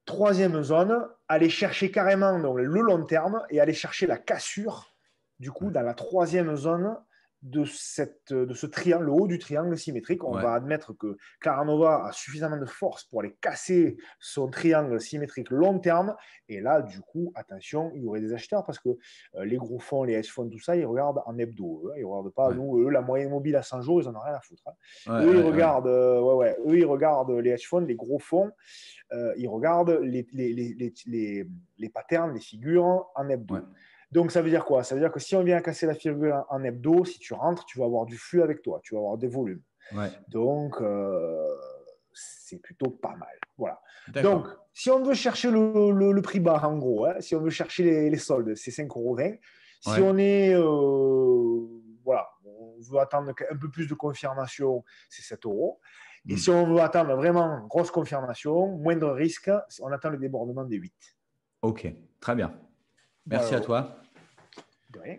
troisième zone, aller chercher carrément donc, le long terme et aller chercher la cassure du coup dans la troisième zone de ce triangle, le haut du triangle symétrique. On Ouais. va admettre que Clara Nova a suffisamment de force pour aller casser son triangle symétrique long terme. Et là, du coup, attention, il y aurait des acheteurs parce que les gros fonds, les hedge funds, tout ça, ils regardent en hebdo. Ils ne regardent pas, Ouais. nous, la moyenne mobile à 100 jours, ils n'en ont rien à foutre. Ouais. Eux, ils Ouais. Ouais. regardent, eux, ils regardent les hedge funds, les gros fonds, ils regardent les patterns, les figures en Ouais. hebdo. Donc, ça veut dire quoi? Ça veut dire que si on vient casser la figure en hebdo, si tu rentres, tu vas avoir du flux avec toi, tu vas avoir des volumes. Ouais. Donc, c'est plutôt pas mal. Voilà. Donc, D'accord. si on veut chercher le prix bas, en gros, hein, si on veut chercher les soldes, c'est 5,20 €. Si Ouais. on est, voilà, on veut attendre un peu plus de confirmation, c'est 7 €. Et Hmm. si on veut attendre vraiment grosse confirmation, moindre risque, on attend le débordement des 8. Ok. Très bien. Merci à Voilà. toi. De rien.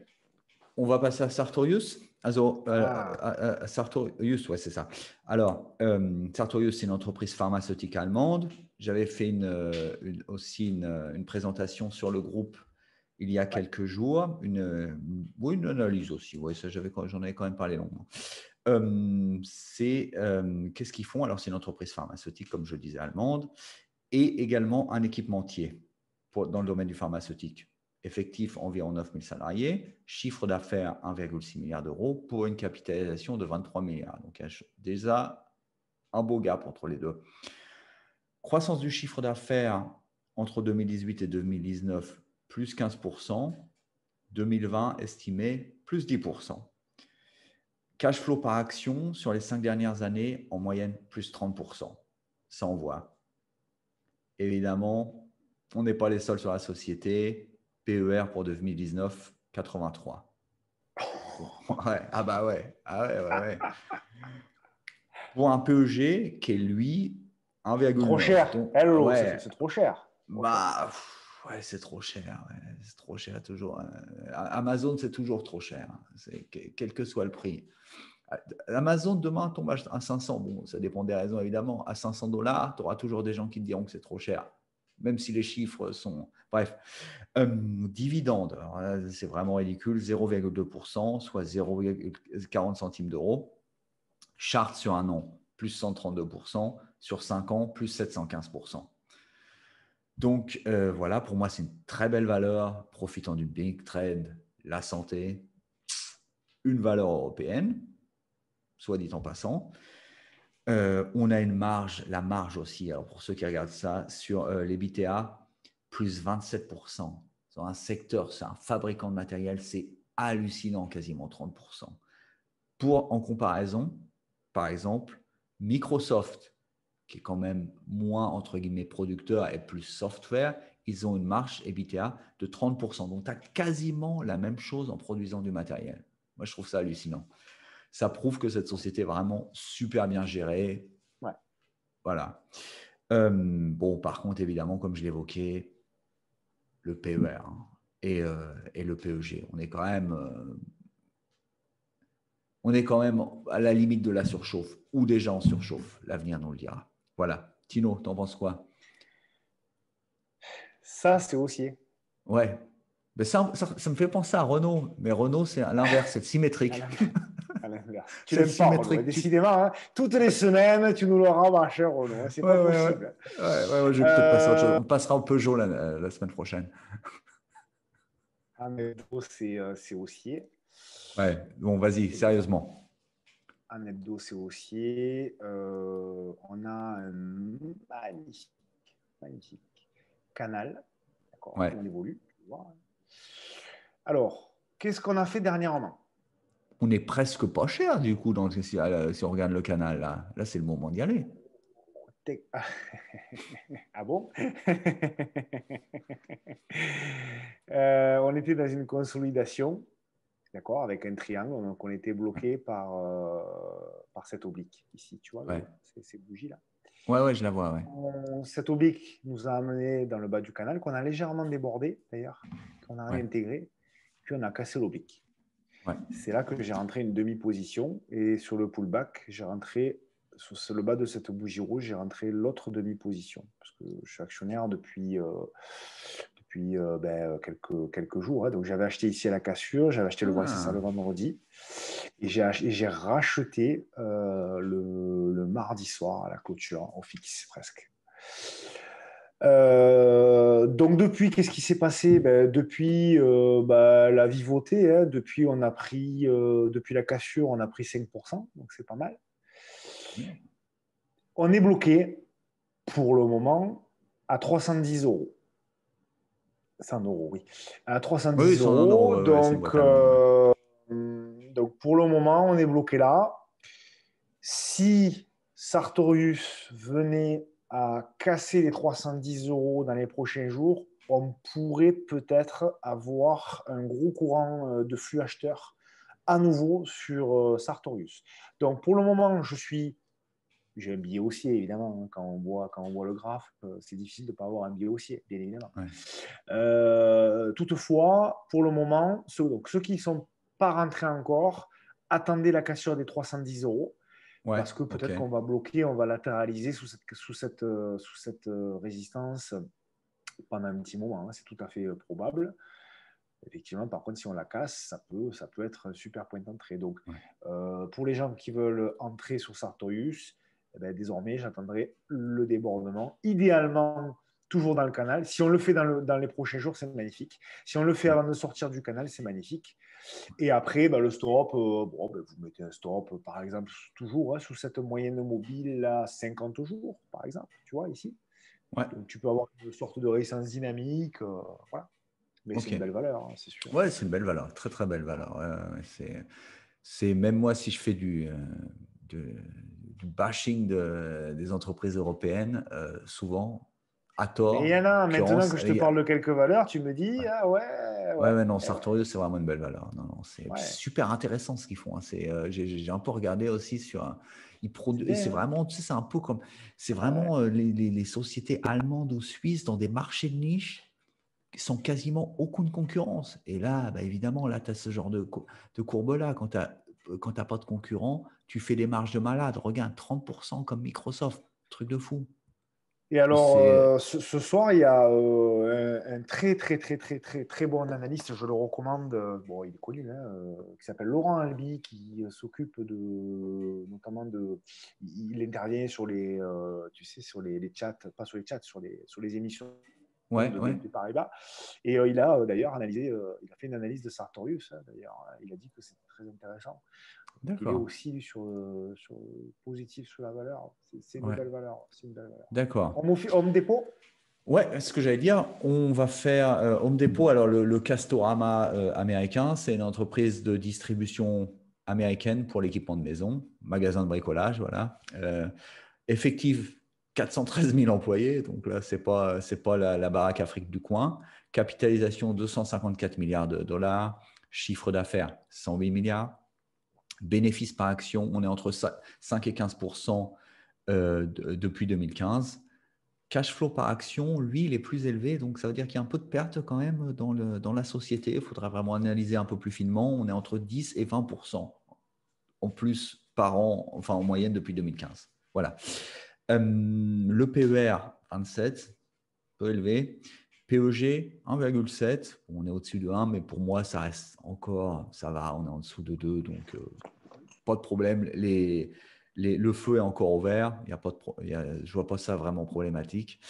On va passer à Sartorius. Also, Ah, Sartorius, ouais, c'est ça. Alors, Sartorius, c'est une entreprise pharmaceutique allemande. J'avais fait aussi une présentation sur le groupe il y a ouais. quelques jours. Oui, une analyse aussi. Oui, ça, j'en avais quand même parlé longuement. Qu'est-ce qu'ils font? Alors, c'est une entreprise pharmaceutique, comme je le disais, allemande, et également un équipementier dans le domaine du pharmaceutique. effectif environ 9 000 salariés, chiffre d'affaires 1,6 milliard d'euros pour une capitalisation de 23 milliards. Donc, il y a déjà un beau gap entre les deux. Croissance du chiffre d'affaires entre 2018 et 2019, plus 15%. 2020, estimé, plus 10%. Cash flow par action sur les 5 dernières années, en moyenne, plus 30%. Ça, on voit. Évidemment, on n'est pas les seuls sur la société. PER pour 2019, 83. Ouais. Ah bah ouais. Ah ouais. Pour un PEG qui est, lui, 1,9. Trop cher. Donc, Hello, ouais. c'est trop cher. Bah, ouais, c'est trop cher. Ouais. C'est trop cher toujours. Amazon, c'est toujours trop cher. Quel que soit le prix. Amazon, demain, tombe à 500. Bon, ça dépend des raisons, évidemment. À 500 $, tu auras toujours des gens qui te diront que c'est trop cher, même si les chiffres sont… Bref. Dividende, c'est vraiment ridicule, 0,2%, soit 0,40 centimes d'euros. Charte sur un an, plus 132%. Sur 5 ans, plus 715%. Donc, voilà, pour moi, c'est une très belle valeur, profitant du big trade, la santé, une valeur européenne, soit dit en passant. On a une marge, la marge aussi, alors pour ceux qui regardent ça, sur l'EBITDA, plus 27%. C'est un secteur, c'est un fabricant de matériel, c'est hallucinant, quasiment 30%. En comparaison, par exemple, Microsoft, qui est quand même moins, entre guillemets, producteur et plus software, ils ont une marge EBITDA de 30%. Donc, tu as quasiment la même chose en produisant du matériel. Moi, je trouve ça hallucinant. Ça prouve que cette société est vraiment super bien gérée. Ouais. Voilà. Bon, par contre, évidemment, comme je l'évoquais, le PER et le PEG, on est quand même à la limite de la surchauffe ou déjà en surchauffe. L'avenir nous le dira. Voilà. Tino, t'en penses quoi? Ça, c'est haussier. Ouais. Mais ça me fait penser à Renault. Mais Renault, c'est à l'inverse, c'est symétrique. À l'inverse. Tu C'est l'aimes pas, Renault. symétrique. Décidément, hein, toutes les semaines, tu nous le rabâches, Renault. Hein, c'est pas possible. Ouais, je vais peut-être passer à autre chose. On passera au Peugeot la semaine prochaine. En hebdo, c'est haussier. Ouais, bon, vas-y, sérieusement. En hebdo, c'est haussier. On a un magnifique canal. D'accord, Ouais. on évolue. Alors, qu'est-ce qu'on a fait dernièrement? On est presque pas cher, du coup, si on regarde le canal. Là c'est le moment d'y aller. Ah bon? On était dans une consolidation, d'accord, avec un triangle. Donc, on était bloqué par cette oblique ici, tu vois, Ouais. ces bougies-là. Ouais, je la vois, ouais. Cette oblique nous a amené dans le bas du canal, qu'on a légèrement débordé d'ailleurs, qu'on a Ouais. réintégré, puis on a cassé l'oblique. Ouais. C'est là que j'ai rentré une demi-position et sur le pullback, j'ai rentré sur le bas de cette bougie rouge, j'ai rentré l'autre demi-position parce que je suis actionnaire depuis quelques jours. Hein. Donc j'avais acheté ici à la cassure, j'avais acheté le voici ça le vendredi et j'ai racheté le mardi soir à la clôture, au fixe presque. Donc depuis, qu'est-ce qui s'est passé? Depuis la vivauté, hein, depuis depuis la cassure, on a pris 5%, donc c'est pas mal. On est bloqué pour le moment à 310 euros. 100 euros, oui. À 310 Oui, 100 euros. euros, ouais, c'est une boîte allemande. Donc pour le moment, on est bloqué là. Si Sartorius venait à casser les 310 euros dans les prochains jours, on pourrait peut-être avoir un gros courant de flux acheteurs à nouveau sur Sartorius. Donc pour le moment, j'ai un billet haussier, évidemment. Hein, quand on voit le graphe, c'est difficile de ne pas avoir un billet haussier, bien évidemment. Ouais. Toutefois, pour le moment, ceux qui ne sont pas rentrés encore, attendez la cassure des 310 euros. Ouais, Parce que peut-être okay. qu'on va bloquer, on va latéraliser sous cette résistance pendant un petit moment. Hein, c'est tout à fait probable. Effectivement, par contre, si on la casse, ça peut être un super point d'entrée. Donc, pour les gens qui veulent entrer sur Sartorius, désormais, j'attendrai le débordement. Idéalement, toujours dans le canal. Si on le fait dans les prochains jours, c'est magnifique. Si on le fait avant de sortir du canal, c'est magnifique. Et après, le stop, vous mettez un stop, par exemple, toujours sous cette moyenne mobile à 50 jours, par exemple, tu vois, ici. Ouais. Donc, tu peux avoir une sorte de récence dynamique. Voilà. Mais c'est Ok. une belle valeur, c'est sûr. Ouais, c'est une belle valeur, très très belle valeur. C'est même moi si je fais du bashing des entreprises européennes, souvent à Mais il tort. y en a, En maintenant l'occurrence, que je te parle de quelques valeurs, tu me dis, ah ouais, ouais, ouais, non, ouais, Sartorius, c'est vraiment une belle valeur. Non, non, c'est ouais. super intéressant ce qu'ils font. Hein. J'ai un peu regardé aussi C'est bien, c'est hein. vraiment, tu sais, c'est un peu comme, c'est Ouais. vraiment les sociétés allemandes ou suisses dans des marchés de niche sans quasiment aucune concurrence. Et là, évidemment, là, tu as ce genre de courbe-là. Quand tu n'as pas de concurrent, tu fais des marges de malade. Regarde, 30% comme Microsoft. Truc de fou. Et alors, C'est ce soir, il y a un très, très, très, très, très, très bon analyste, je le recommande. Bon, il est connu, hein, qui s'appelle Laurent Albi, qui s'occupe notamment de. Il intervient sur tu sais, sur les chats, pas sur les chats, sur les émissions ouais, de ouais. BNP Paribas. Et il a d'ailleurs analysé, il a fait une analyse de Sartorius, hein, d'ailleurs. Il a dit que c'était très intéressant. Il est D'accord. aussi sur positif sur la valeur. C'est une Ouais. belle valeur. C'est une belle valeur. D'accord. Home Depot. Ouais, ce que j'allais dire, on va faire Home Depot. Alors, le Castorama américain, c'est une entreprise de distribution américaine pour l'équipement de maison, magasin de bricolage, voilà. Effectif 413 000 employés, donc là, c'est pas la baraque Afrique du coin. Capitalisation 254 milliards de dollars, chiffre d'affaires 108 milliards, bénéfice par action, on est entre 5 et 15% depuis 2015. Cash flow par action, lui, il est plus élevé, donc ça veut dire qu'il y a un peu de perte quand même dans la société. Il faudra vraiment analyser un peu plus finement. On est entre 10 et 20% en plus par an, enfin en moyenne depuis 2015. Voilà. Le PER, 27, peu élevé. PEG, 1,7. On est au-dessus de 1, mais pour moi, ça reste encore, ça va, on est en dessous de 2, donc pas de problème. Le feu est encore ouvert, je ne vois pas ça vraiment problématique.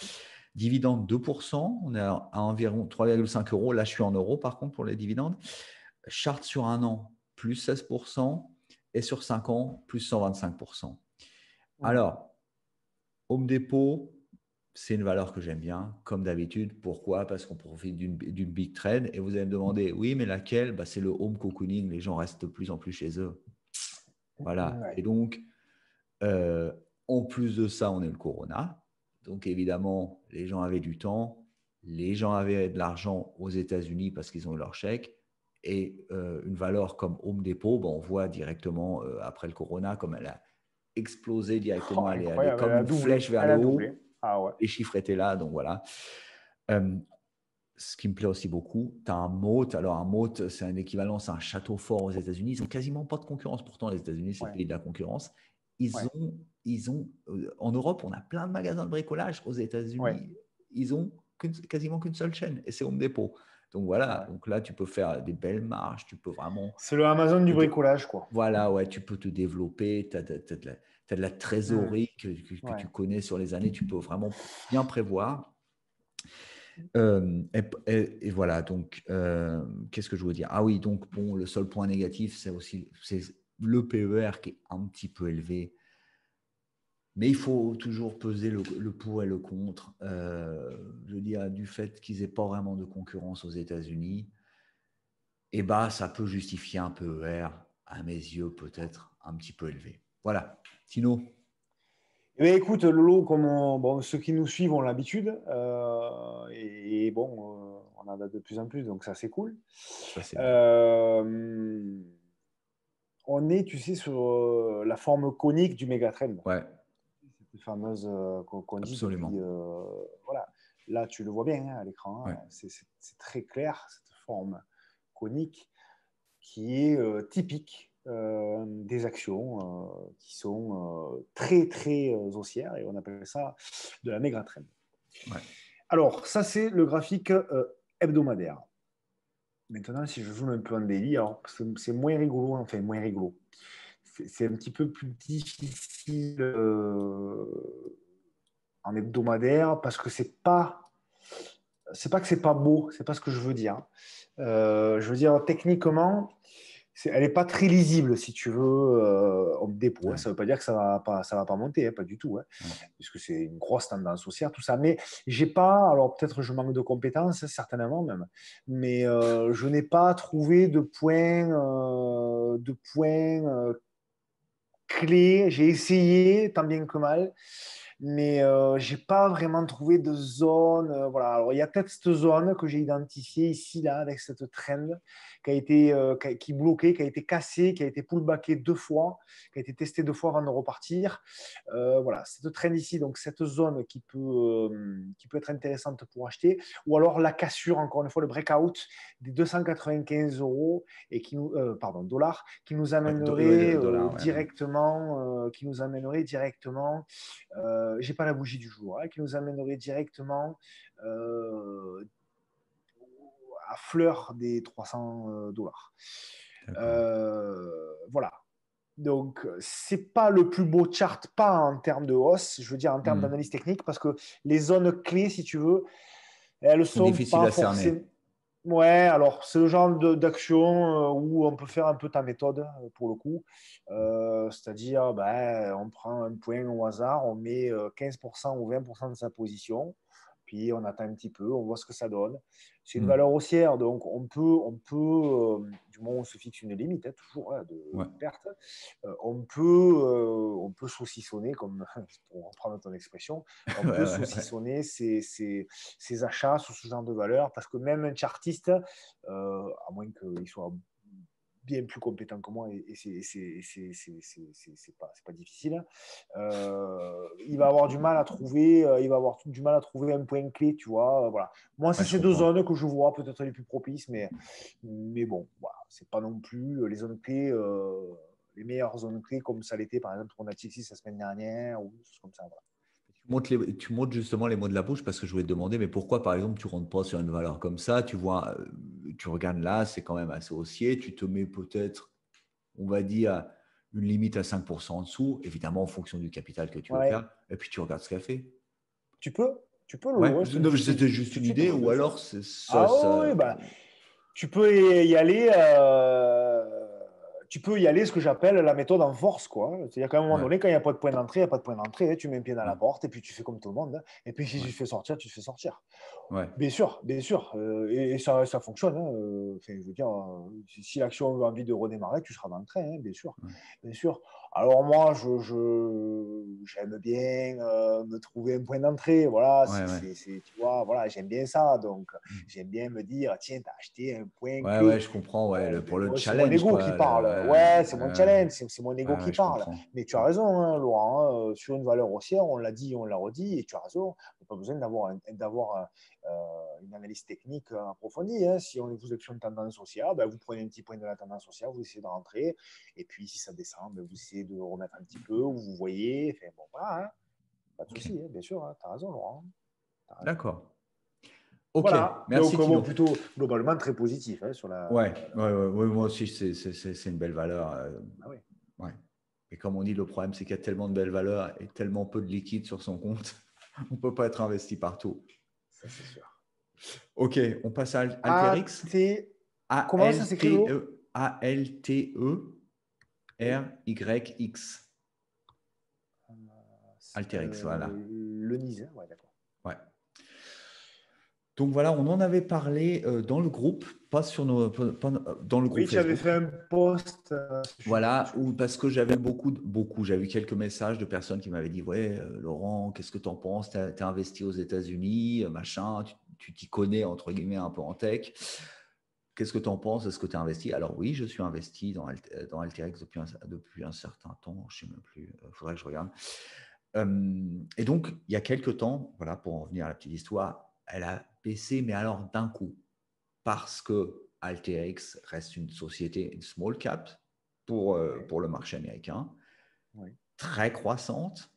Dividende 2%, on est à environ 3,5 euros. Là, je suis en euros par contre pour les dividendes. Charte sur un an, plus 16%, et sur 5 ans, plus 125%. Alors, Home Depot, c'est une valeur que j'aime bien, comme d'habitude. Pourquoi? Parce qu'on profite d'une big trend. Et vous allez me demander, oui, mais laquelle? C'est le home cocooning. Les gens restent de plus en plus chez eux. Voilà. Ouais. Et donc, en plus de ça, on est le Corona. Donc, évidemment, les gens avaient du temps. Les gens avaient de l'argent aux États-Unis parce qu'ils ont eu leur chèque. Et une valeur comme Home Depot, on voit directement après le Corona, comme elle a explosé directement, Oh, elle est allée incroyable, elle comme a une doublé. flèche vers Elle le a haut. doublé. Ah ouais. Les chiffres étaient là, donc voilà. Euh, Ce qui me plaît aussi beaucoup, tu as un moat. Alors, un moat, c'est un équivalent, c'est un château fort aux États-Unis. Ils n'ont quasiment pas de concurrence. Pourtant, les États-Unis, c'est le Ouais. pays de la concurrence. Ouais. En Europe, on a plein de magasins de bricolage. Aux Ouais. États-Unis, ils ont quasiment qu'une seule chaîne, et c'est Home Depot. Donc voilà, Ouais. donc là, tu peux faire des belles marges, tu peux vraiment. C'est le Amazon du bricolage, quoi. Voilà, ouais, tu peux te développer, tu as, de la trésorerie que Ouais. tu connais sur les années, tu peux vraiment bien prévoir. Et voilà, donc, qu'est-ce que je veux dire? Ah oui, donc, bon, le seul point négatif, c'est le PER qui est un petit peu élevé. Mais il faut toujours peser le pour et le contre. Je veux dire, du fait qu'ils n'aient pas vraiment de concurrence aux États-Unis, et ça peut justifier un PER, à mes yeux, peut-être un petit peu élevé. Voilà. Tino? Eh bien, écoute, Lolo, bon, ceux qui nous suivent ont l'habitude. Et bon, on en a de plus en plus, donc ça, c'est cool. Ça, c'est bien. Euh, on est, tu sais, sur la forme conique du mégatrend. Ouais, Cette fameuse qu'on dit depuis. absolument. Voilà. Là, tu le vois bien à l'écran. Ouais. C'est très clair, cette forme conique qui est typique des actions qui sont très, très haussières, et on appelle ça de la méga trend. Ouais. Alors, ça, c'est le graphique hebdomadaire. Maintenant, si je zoome un peu en daily, alors c'est moins rigolo, enfin moins rigolo. C'est un petit peu plus difficile en hebdomadaire parce que c'est pas c'est pas que c'est pas beau, c'est pas ce que je veux dire. Je veux dire, techniquement, elle n'est pas très lisible, si tu veux, en dépôt, hein. Ouais, Ça ne veut pas dire que ça va pas monter, hein, pas du tout, hein, ouais. puisque c'est une grosse tendance haussière, tout ça. Mais j'ai pas, alors peut-être je manque de compétences, hein, certainement même, mais je n'ai pas trouvé de points clés. J'ai essayé tant bien que mal, mais j'ai pas vraiment trouvé de zone. Voilà. Alors, il y a peut-être cette zone que j'ai identifiée ici, là, avec cette trend qui a été qui bloquée, qui a été cassée, qui a été pullbackée 2 fois, qui a été testée 2 fois avant de repartir. Voilà, cette trend ici, donc cette zone qui peut être intéressante pour acheter, ou alors la cassure, encore une fois, le breakout des 295 euros et pardon, dollars, qui nous Ouais, amènerait dollar, ouais. directement, j'ai pas la bougie du jour, hein, qui nous amènerait directement euh, à fleur des 300 dollars. D'accord. Voilà. Donc, c'est pas le plus beau chart, pas en termes de hausse, je veux dire en termes Hmm. d'analyse technique, parce que les zones clés, si tu veux, elles Sont sont difficiles pas à cerner. forcément. Ouais, alors c'est le genre d'action où on peut faire un peu ta méthode pour le coup. C'est-à-dire, ben, on prend un point au hasard, on met 15% ou 20% de sa position, puis on attend un petit peu, on voit ce que ça donne. C'est une Hmm. valeur haussière, donc du moins on se fixe une limite, hein, toujours, hein, Ouais. de perte. On peut saucissonner, comme pour reprendre ton expression, on Ouais, peut ouais, ouais. saucissonner ses achats sous ce genre de valeur, parce que même un chartiste, à moins qu'il soit bien plus compétent que moi, et c'est pas difficile, il va avoir du mal à trouver, un point clé, tu vois. Voilà. Moi, c'est Ouais, je ces deux comprends. zones que je vois peut-être les plus propices, mais bon, voilà, c'est pas non plus les zones clés, les meilleures zones clés comme ça l'était, par exemple, pour Natixis la semaine dernière, ou des choses comme ça. Voilà. Tu montes justement les mots de la bouche parce que je voulais te demander, mais pourquoi, par exemple, tu ne rentres pas sur une valeur comme ça? Tu vois, tu regardes là, c'est quand même assez haussier. Tu te mets peut-être, on va dire, une limite à 5% en dessous, évidemment en fonction du capital que tu veux Ouais, faire. Et puis tu regardes ce qu'elle fait. tu peux, tu peux, Ouais, ouais, non, c'était juste tout de une suite, idée, bah, ou bien sûr. alors ça, Ah oui, ça. bah, tu peux y aller, tu peux y aller ce que j'appelle la méthode en force, quoi. C'est-à-dire qu'à un moment Ouais, donné, quand il n'y a pas de point d'entrée, il n'y a pas de point d'entrée, hein. Tu mets un pied dans la ouais, porte et puis tu fais comme tout le monde, hein. Et puis si ouais, tu te fais sortir, tu te fais sortir. ouais, Bien sûr, bien sûr. Et ça fonctionne, hein. Enfin, je veux dire, si l'action a envie de redémarrer, tu seras dans le train, hein, bien sûr. ouais, Bien sûr. Alors moi, j'aime bien me trouver un point d'entrée. Voilà, ouais, ouais. tu vois, voilà, j'aime bien ça. Donc, j'aime bien me dire, tiens, t'as acheté un point Ouais, ouais, clé. je comprends, ouais, Ben, pour le moi, c'est mon challenge, ego qui quoi. parle. Ouais, c'est mon Ouais, challenge, c'est mon ego ouais, qui ouais, je parle. comprends. Mais tu as raison, hein, Laurent, hein, sur une valeur haussière, on l'a dit, on l'a redit, et tu as raison. On n'a pas besoin d'avoir une analyse technique approfondie, hein. Si on vous êtes sur une tendance haussière, ben, vous prenez un petit point de la tendance haussière, vous essayez de rentrer, et puis si ça descend, ben, vous essayez de remettre un petit peu, vous voyez. Enfin, bon, voilà, hein. Pas de Ok, souci, hein, bien sûr, hein, tu as raison, Laurent. T'as raison. d'accord. Ok, Voilà, merci donc bon, Tino. plutôt globalement très positif, hein, sur Ouais, la ouais, valeur. ouais, ouais, moi aussi, c'est une belle valeur. Ah oui, Ouais. Et comme on dit, le problème, c'est qu'il y a tellement de belles valeurs et tellement peu de liquide sur son compte, on ne peut pas être investi partout. ça c'est sûr. Ok, on passe à Alterix. AT, comment ça s'écrit, Lolo? A-L-T-E, A-L-T-E-R-Y-X. Alterix, voilà. Le Nice, hein, ouais, d'accord. Ouais. Donc voilà, on en avait parlé dans le groupe, pas sur dans le groupe Oui, tu avais Facebook. fait un post à ce Voilà, sujet. ou parce que j'avais j'ai eu quelques messages de personnes qui m'avaient dit, ouais, Laurent, qu'est-ce que tu en penses? Tu as investi aux États-Unis, machin, tu t'y connais, entre guillemets, un peu en tech. Qu'est-ce que tu en penses? Est-ce que tu as investi? Alors oui, je suis investi dans Alteryx depuis un certain temps, je ne sais même plus, il faudrait que je regarde. Et donc, il y a quelques temps, voilà, pour en venir à la petite histoire, elle a baissé, mais alors d'un coup, parce que Alteryx reste une société, une small cap Oui, pour le marché américain, oui. très croissante,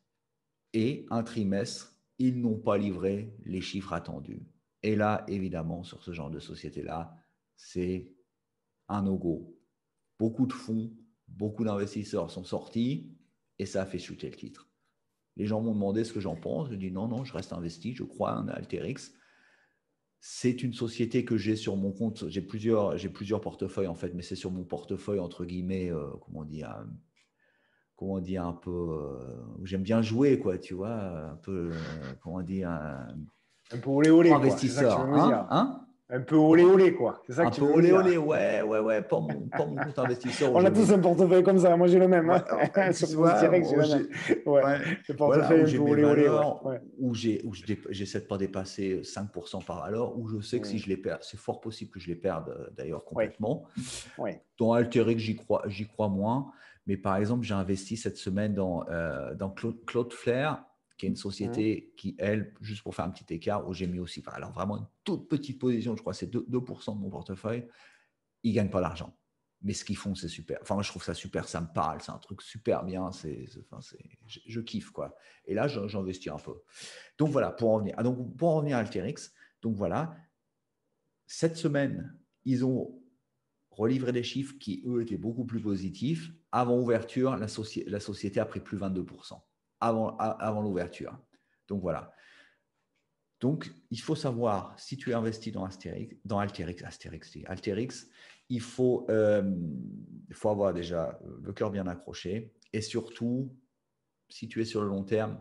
et un trimestre, ils n'ont pas livré les chiffres attendus. Et là, évidemment, sur ce genre de société-là, c'est un no-go. Beaucoup de fonds, beaucoup d'investisseurs sont sortis et ça a fait chuter le titre. Les gens m'ont demandé ce que j'en pense. Je dis non, non, je reste investi, je crois en Alteryx. C'est une société que j'ai sur mon compte. J'ai plusieurs portefeuilles en fait, mais c'est sur mon portefeuille entre guillemets, comment dire un peu, où j'aime bien jouer quoi, tu vois, un peu, comment dire, Un peu olé olé, quoi. C'est ça que tu veux investisseur, me dire. Un peu olé Comment? olé, quoi. C'est ça Un que tu peu veux me olé dire. olé, ouais, pas mon compte investisseur où On je a tous mets. un portefeuille comme ça. Moi, j'ai le même. Ouais, Hein. tu Sur mon vois, Styrex, j'ai le même. Ouais. ouais, Le voilà, où portefeuille un j'ai peu mes olé olé, ouais. valeurs, Ouais. j'essaie de pas dépasser 5% par valeur, où je sais que si Mm. je les perds, c'est fort possible que je les perde d'ailleurs Ouais. complètement. Ouais. Dans Alteryx, j'y crois moins. Mais par exemple, j'ai investi cette semaine dans Cloudflare, qui est une Mm. société qui, elle, juste pour faire un petit écart, où j'ai mis aussi, alors vraiment une toute petite position, je crois que c'est 2% de mon portefeuille, ils ne gagnent pas d'argent. Mais ce qu'ils font, c'est super. Enfin, moi, je trouve ça super, ça me parle, c'est un truc super bien, je kiffe, quoi. Et là, j'investis un peu. Donc voilà, pour en venir. Pour en revenir à Alteryx, donc voilà, cette semaine, ils ont relivré des chiffres qui, eux, étaient beaucoup plus positifs. Avant ouverture, la société a pris plus 22% avant l'ouverture. Donc voilà. Donc, il faut savoir, si tu investis dans Alteryx, il faut avoir déjà le cœur bien accroché. Et surtout, si tu es sur le long terme,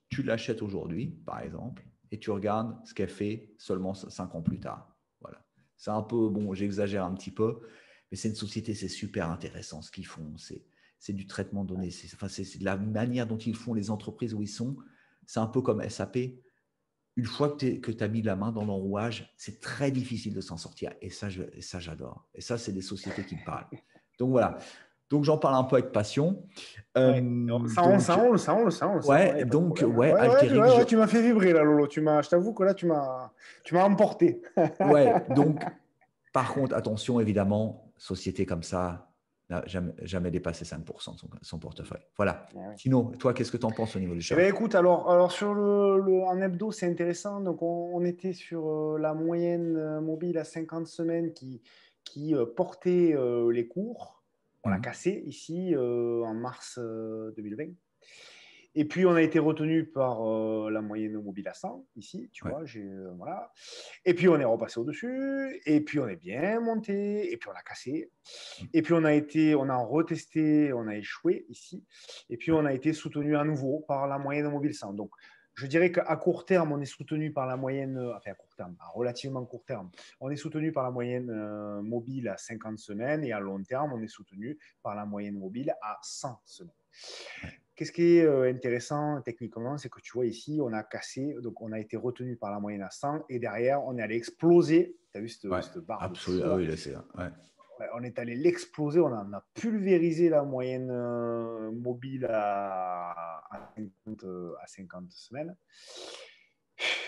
tu l'achètes aujourd'hui, par exemple, et tu regardes ce qu'elle fait seulement 5 ans plus tard. Voilà. C'est un peu, bon, j'exagère un petit peu, mais c'est une société, c'est super intéressant ce qu'ils font. C'est du traitement de données. C'est de la manière dont ils font les entreprises où ils sont. C'est un peu comme SAP. Une fois que tu as mis la main dans l'enrouage, c'est très difficile de s'en sortir. Et ça, j'adore. Et ça, c'est des sociétés qui me parlent. Donc voilà. Donc j'en parle un peu avec passion. Ouais. Ça roule, ça Donc, roule, ça roule, ça roule, ça roule. Il n'y a pas de problème. ouais, Ouais, ouais, Alteryx, tu m'as fait vibrer là, Lolo. Je t'avoue que là, tu m'as emporté. ouais. Donc, par contre, attention, évidemment, société comme ça n'a jamais dépassé 5% de son portefeuille. Voilà. Ouais. Sinon, toi, qu'est-ce que tu en penses au niveau du Eh bien, chart? écoute, sur en hebdo, c'est intéressant. Donc, on était sur la moyenne mobile à 50 semaines qui portait les cours. On l'a Mhm. cassé ici en mars 2020. Et puis, on a été retenu par la moyenne mobile à 100, ici, tu Ouais. vois. Voilà. Et puis, on est repassé au-dessus. Et puis, on est bien monté. Et puis, on l'a cassé. Et puis, on a retesté, on a échoué ici. Et puis, Ouais. on a été soutenu à nouveau par la moyenne mobile 100. Donc, je dirais qu'à court terme, on est soutenu par la moyenne, enfin à court terme, à relativement court terme, on est soutenu par la moyenne mobile à 50 semaines et à long terme, on est soutenu par la moyenne mobile à 100 semaines. Ouais. Qu'est-ce qui est intéressant techniquement, c'est que tu vois ici, on a cassé, donc on a été retenu par la moyenne à 100 et derrière, on est allé exploser. Tu as vu Ouais. cette barre de Absolument. fou Ah là? oui, là, c'est. Ouais. Ouais, on est allé l'exploser, on a pulvérisé la moyenne mobile à 50 semaines.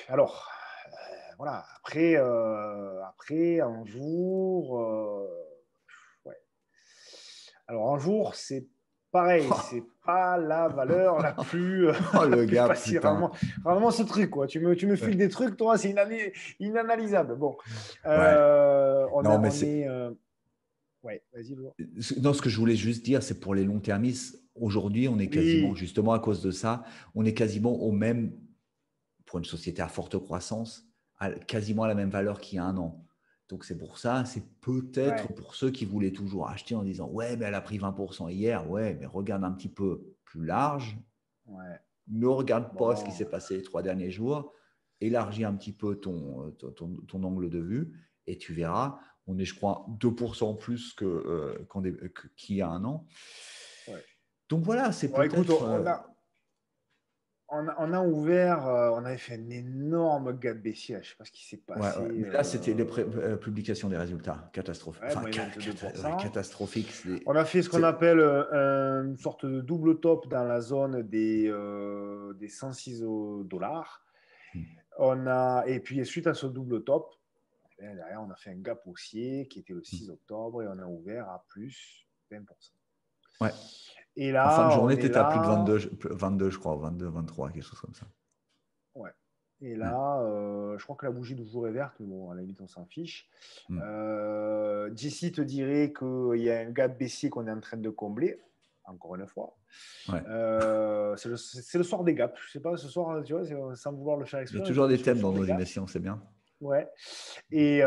Alors, voilà, après un jour, ouais. Alors un jour, c'est pareil, c'est pas la valeur la plus Oh, le plus gars, facile. putain. Rarement ce truc, quoi. Tu me Ouais. files des trucs, toi, c'est inanalysable. Bon, Ouais. Non, mais on c'est. est, ouais, vas-y, Laurent. Non, ce que je voulais juste dire, c'est pour les long-termistes. Aujourd'hui, on est quasiment, Oui, justement à cause de ça, on est quasiment au même, pour une société à forte croissance, quasiment à la même valeur qu'il y a un an. Donc c'est pour ça, c'est peut-être ouais, pour ceux qui voulaient toujours acheter en disant ouais, mais elle a pris 20% hier, ouais, mais regarde un petit peu plus large, ouais. ne regarde pas ce qui Bon, s'est passé les 3 derniers jours, élargis un petit peu ton angle de vue et tu verras, on est, je crois, 2% plus qu'il y a un an. ouais. Donc voilà, c'est Bon, écoute, peut-être. on a ouvert, on avait fait un énorme gap baissier. Je ne sais pas ce qui s'est Ouais, ouais. passé. Mais là, c'était les publications des résultats. Catastrophe. Ouais, Enfin, moins 22%. catastrophique. On a fait ce qu'on appelle une sorte de double top dans la zone des 106 dollars. Et puis, suite à ce double top, derrière, on a fait un gap haussier qui était le 6 octobre et on a ouvert à plus 20%. Ouais. Et En fin de là, on journée, tu est étais à plus de là. 22, je crois, 22, 23, quelque chose comme ça. Ouais. Et Ouais. là, je crois que la bougie du jour est verte, mais bon, à la limite, on s'en fiche. Mm. JC te dirait qu'il y a un gap baissier qu'on est en train de combler, encore une fois. Ouais. C'est le soir des gaps. Je sais pas, ce soir, tu vois, sans vouloir le faire Il y a exprès, mais je toujours pense que des c'est le thèmes dans soir des nos gaps. émissions, c'est bien. Ouais. Et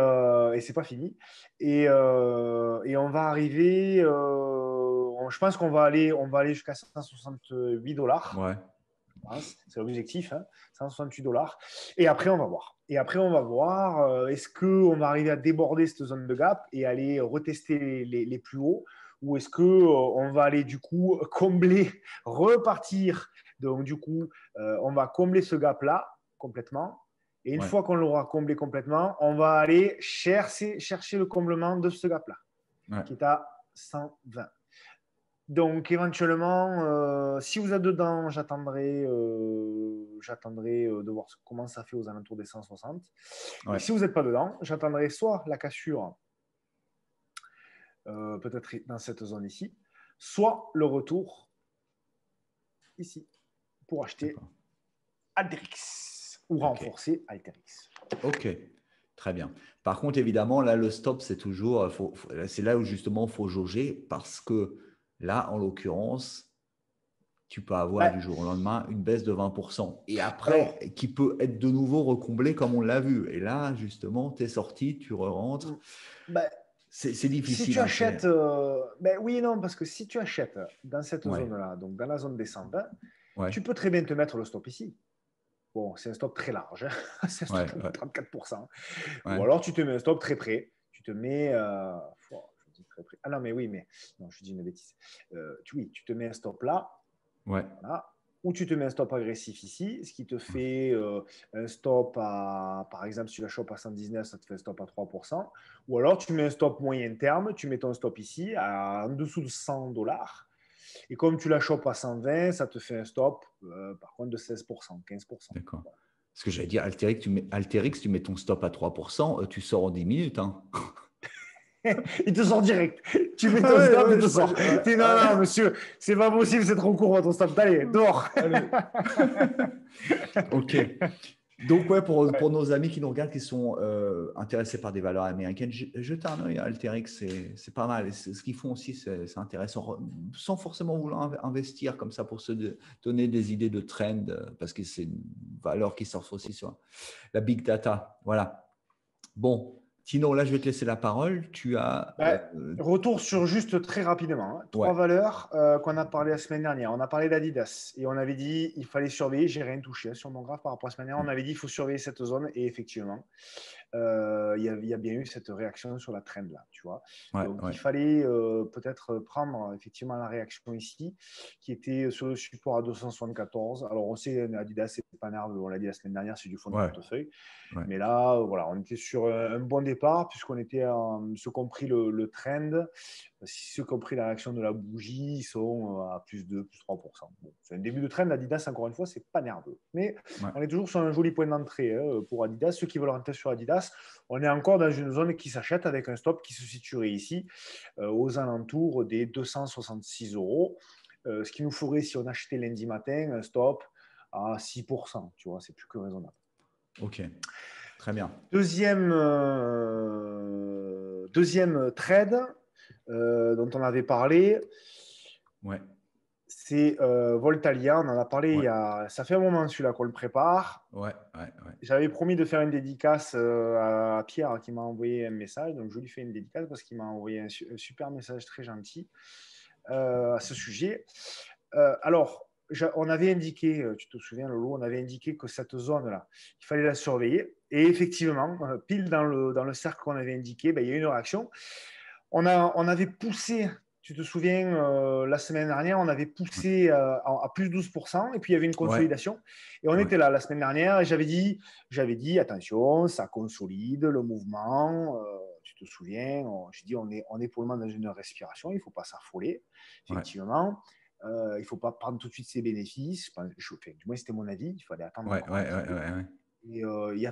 c'est pas fini. Et on va arriver, je pense on va aller jusqu'à 168 $. Ouais, Je pense. C'est l'objectif, hein, 168 $. Et après, on va voir. Et après, on va voir, est-ce qu'on va arriver à déborder cette zone de gap et aller retester les plus hauts, ou est-ce qu'on va aller du coup combler, repartir. Donc du coup, on va combler ce gap-là complètement. Et une ouais, fois qu'on l'aura comblé complètement, on va aller chercher le comblement de ce gap-là, ouais. qui est à 120. Donc, éventuellement, si vous êtes dedans, j'attendrai de voir comment ça fait aux alentours des 160. Et Ouais. si vous n'êtes pas dedans, j'attendrai soit la cassure, peut-être dans cette zone ici, soit le retour ici pour acheter D'accord. Alterix ou Ok. renforcer Alterix. Ok. Très bien. Par contre, évidemment, là, le stop, c'est toujours, c'est là où justement il faut jauger parce que là, en l'occurrence, tu peux avoir Ben, du jour au lendemain une baisse de 20%. Et alors, après, qui peut être de nouveau recomblé comme on l'a vu. Et là, justement, tu es sorti, tu re-rentres. ben, C'est si difficile. tu Hein, achètes, ben oui et non, parce que si tu achètes dans cette ouais, zone-là, donc dans la zone des 120, ouais, tu peux très bien te mettre le stop ici. Bon, c'est un stop très large, hein. C'est un ouais, stop de ouais, 34%. Ou ouais. alors tu te mets un stop très près. Tu te mets. Je dis très près. Ah non, mais oui, mais. Non, je dis une bêtise. Oui, tu te mets un stop là. Ouais, Voilà. Ou tu te mets un stop agressif ici, ce qui te fait un stop par exemple, si tu la chopes à 119, ça te fait un stop à 3%. Ou alors tu mets un stop moyen terme, tu mets ton stop ici, en dessous de 100 $. Et comme tu la chopes à 120, ça te fait un stop, par contre, de 16%, 15%. d'accord. Ce que j'allais dire, Altérix, tu mets ton stop à 3%, tu sors en 10 minutes. Hein. Il te sort direct. Tu mets Ah ton ouais, stop, il ouais, te sort. ouais, Non, ouais. non, monsieur, c'est pas possible, c'est trop court, ton stop. Allez, dehors. Allez. Ok. Donc, ouais, pour nos amis qui nous regardent, qui sont intéressés par des valeurs américaines, jetez un œil à Alteryx, c'est pas mal. Et ce qu'ils font aussi, c'est intéressant, sans forcément vouloir investir comme ça pour se donner des idées de trend, parce que c'est une valeur qui sort aussi sur la big data. Voilà. Bon, Tino, là, je vais te laisser la parole. Tu as. Ben, retour sur juste très rapidement, hein. Trois Ouais, valeurs qu'on a parlé la semaine dernière. On a parlé d'Adidas et on avait dit il fallait surveiller. J'ai rien touché, hein, sur mon graphe par rapport à la semaine dernière. On avait dit il faut surveiller cette zone et effectivement, il y a bien eu cette réaction sur la trend là, tu vois. ouais, Donc ouais, il fallait peut-être prendre effectivement la réaction ici, qui était sur le support à 274. Alors on sait Adidas c'est pas nerveux, on l'a dit la semaine dernière, c'est du fond de ouais, portefeuille. ouais. Mais là, voilà, on était sur un bon départ puisqu'on était ceux qui ont pris le trend, ceux qui ont pris la réaction de la bougie, ils sont à plus 2, plus 3%. Bon, c'est un début de trend. Adidas, encore une fois, c'est pas nerveux. Mais Ouais. on est toujours sur un joli point d'entrée, hein, pour Adidas. Ceux qui veulent rentrer sur Adidas, on est encore dans une zone qui s'achète avec un stop qui se situerait ici, aux alentours des 266 €. Ce qui nous ferait, si on achetait lundi matin, un stop à 6%. Tu vois, c'est plus que raisonnable. Ok, très bien. Deuxième trade dont on avait parlé, Ouais, c'est Voltalia. On en a parlé ouais, ça fait un moment celui-là qu'on le prépare. ouais, ouais, ouais. J'avais promis de faire une dédicace à Pierre qui m'a envoyé un message. Donc je lui fais une dédicace parce qu'il m'a envoyé un super message très gentil à ce sujet. Alors, on avait indiqué, tu te souviens, Lolo, on avait indiqué que cette zone-là, il fallait la surveiller. Et effectivement, pile dans le cercle qu'on avait indiqué, ben, il y a eu une réaction. On avait poussé, tu te souviens, la semaine dernière, on avait poussé à plus de 12%, et puis il y avait une Ouais, consolidation. Et on ouais. était là la semaine dernière, et j'avais dit attention, ça consolide le mouvement. Tu te souviens, j'ai dit on est pour le moment dans une respiration, il ne faut pas s'affoler, Ouais, effectivement. Il ne faut pas prendre tout de suite ses bénéfices. Enfin, du moins, c'était mon avis. Il fallait attendre ouais, encore un ouais, petit ouais, peu. ouais. Et il y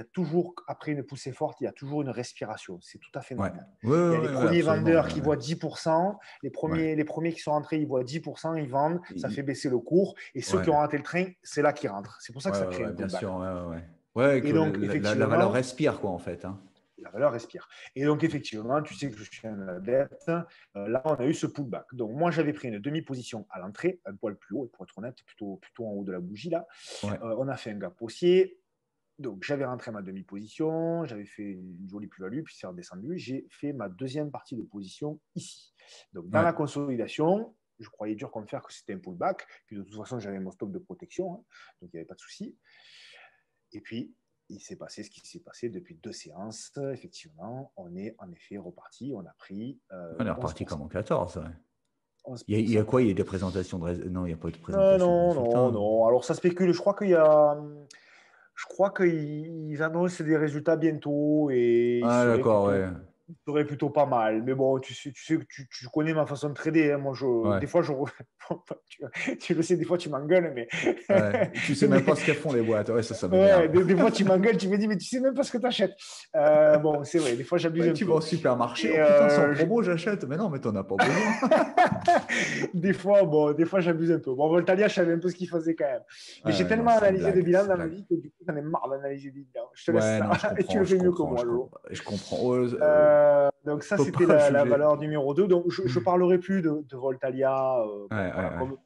a toujours, après une poussée forte, il y a toujours une respiration. C'est tout à fait Ouais, normal. ouais, Il y a les ouais, ouais, premiers absolument. vendeurs Ouais, qui ouais. voient 10%, Ouais. les premiers qui sont rentrés, ils voient 10%, ils vendent, ça fait Il- baisser le cours. Et ceux qui ont ouais, raté le train, c'est là qu'ils rentrent. C'est pour ça que ouais, ça ouais, crée ouais, un bien pullback. sûr. Ouais, ouais, ouais. Ouais, Et que donc, la valeur effectivement, respire, quoi, en fait. Hein. la valeur respire. Et donc, effectivement, tu sais que je suis un adepte. Là, on a eu ce pullback. Donc, moi, j'avais pris une demi-position à l'entrée, un poil plus haut, et pour être honnête, plutôt en haut de la bougie, là. Ouais, On a fait un gap haussier. Donc, j'avais rentré ma demi-position, j'avais fait une jolie plus-value, puis c'est redescendu. J'ai fait ma deuxième partie de position ici. Donc, dans Ouais. la consolidation, je croyais dur comme fer que c'était un pullback. Puis, de toute façon, j'avais mon stock de protection, hein, donc il n'y avait pas de souci. Et puis, il s'est passé ce qui s'est passé depuis 2 séances. Effectivement, on est en effet reparti. On a pris On est reparti 11%. comme en 14. Ouais. 11%. Il y a quoi? Il y a des présentations de résultats? Non, il n'y a pas de Non, présentation de non, résultats. non, non. Alors, ça spécule. Je crois qu'ils annoncent des résultats bientôt et Ah, d'accord, ouais. il serait plutôt pas mal. Mais bon, tu connais ma façon de trader, hein. Moi, Ouais. des fois, tu le sais, des fois, tu m'engueules, mais, Ouais. Tu sais même mais pas ce qu'elles font les boîtes. Ouais, ça ouais, m'énerve. des fois, tu m'engueules, tu me dis, mais tu sais même pas ce que tu achètes. Bon, c'est vrai, des fois, j'abuse Ouais, un tu vas peu. au supermarché. Et, Oh putain, c'est en promo, j'achète. Mais non, mais t'en as pas besoin. des fois, j'abuse un peu. Bon, Voltalia, je savais un peu ce qu'il faisait quand même. Mais j'ai Ouais, non, tellement c'est une analysé de blague. bilan C'est une dans ma blague. vie que du coup, j'en ai marre d'analyser des bilans. Je te laisse Ouais, ça. non, je Et tu comprends, le je fais mieux que comprends, moi, je Lolo. comprends. Je comprends. Donc ça, Je peux c'était pas la juger. valeur numéro 2. Donc je ne parlerai plus de Voltalia. Ouais, Bon, ouais, voilà, ouais. comme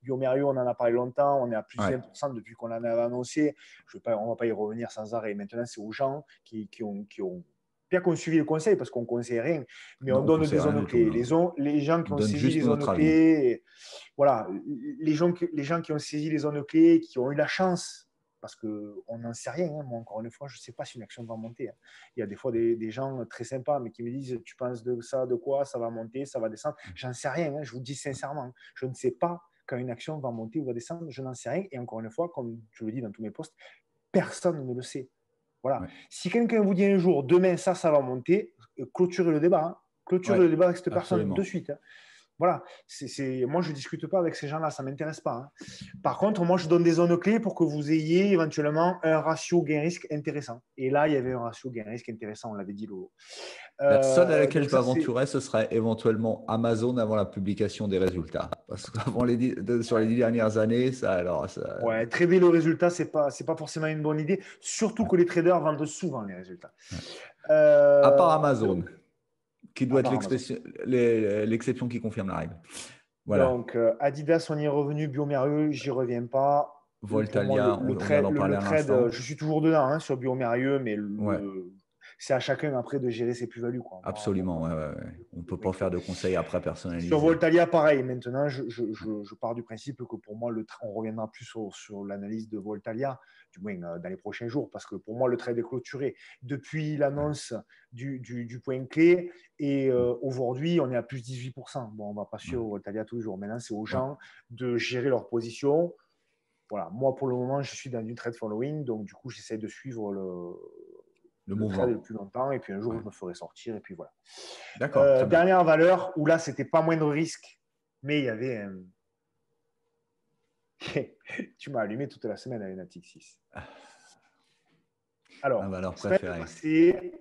Biomérieux, on en a parlé longtemps. On est à plus de Ouais. 20% depuis qu'on en avait annoncé. On ne va pas y revenir sans arrêt. Maintenant, c'est aux gens qui ont bien qu'on suivi le conseil, parce qu'on ne conseille rien, mais on Non, on donne des conseille rien zones du tout, clés. là. Les gens qui On ont donne saisi les juste notre zones avis. clés, voilà, les gens qui ont saisi les zones clés, qui ont eu la chance, parce qu'on n'en sait rien, hein. Moi, encore une fois, je ne sais pas si une action va monter, hein. Il y a des fois des gens très sympas, mais qui me disent, tu penses de ça, de quoi, ça va monter, ça va descendre. J'en sais rien, hein. Je vous dis sincèrement. Je ne sais pas quand une action va monter ou va descendre, je n'en sais rien. Et encore une fois, comme je le dis dans tous mes posts, personne ne le sait. Voilà. Ouais. Si quelqu'un vous dit un jour, demain, ça va monter, clôturez le débat, hein. Clôturez Ouais, le débat avec cette personne de absolument. suite, hein. Voilà. Moi, je ne discute pas avec ces gens-là, ça ne m'intéresse pas, hein. Par contre, moi, je donne des zones clés pour que vous ayez éventuellement un ratio gain-risque intéressant. Et là, il y avait un ratio gain-risque intéressant, on l'avait dit, Lolo. La seule à laquelle Donc je ça, c'est… m'aventurerais, ce serait éventuellement Amazon avant la publication des résultats. Parce qu'avant sur les Ouais. 10 dernières années, ça. Ouais, trader le résultat, c'est pas forcément une bonne idée, surtout Ouais, que les traders vendent souvent les résultats. ouais. À part Amazon, Donc, qui doit à être part Amazon. l'exception qui confirme la règle. Voilà. Donc, Adidas, on y est revenu. Biomérieux, j'y reviens pas. Pour moi, Voltalia, on vient d'en parler le à trade, l'instant. je suis toujours dedans, hein, sur Biomérieux, mais Ouais, c'est à chacun après de gérer ses plus-values, quoi. Moi, absolument. Ouais, ouais, ouais. On ne peut pas donc, faire de conseils après sur personnalisés. Voltalia, pareil. Maintenant, je pars du principe que pour moi, on reviendra plus sur l'analyse de Voltalia, du moins dans les prochains jours, parce que pour moi, le trade est clôturé depuis Ouais. l'annonce du point clé. Et Mm. aujourd'hui, on est à plus 18%. Bon, on ne va pas Ouais. suivre Voltalia tous les jours. Maintenant, c'est aux Ouais. gens de gérer leur position. Voilà, moi, pour le moment, je suis dans du trade following, donc du coup, j'essaie de suivre Le le trade le mouvement. plus longtemps, et puis un jour, Ouais. je me ferai sortir, et puis voilà. D'accord, très bien. Dernière valeur, où là, c'était pas moindre risque, mais il y avait un… Tu m'as allumé toute la semaine à une Natixis. Ma Alors, valeur préférée.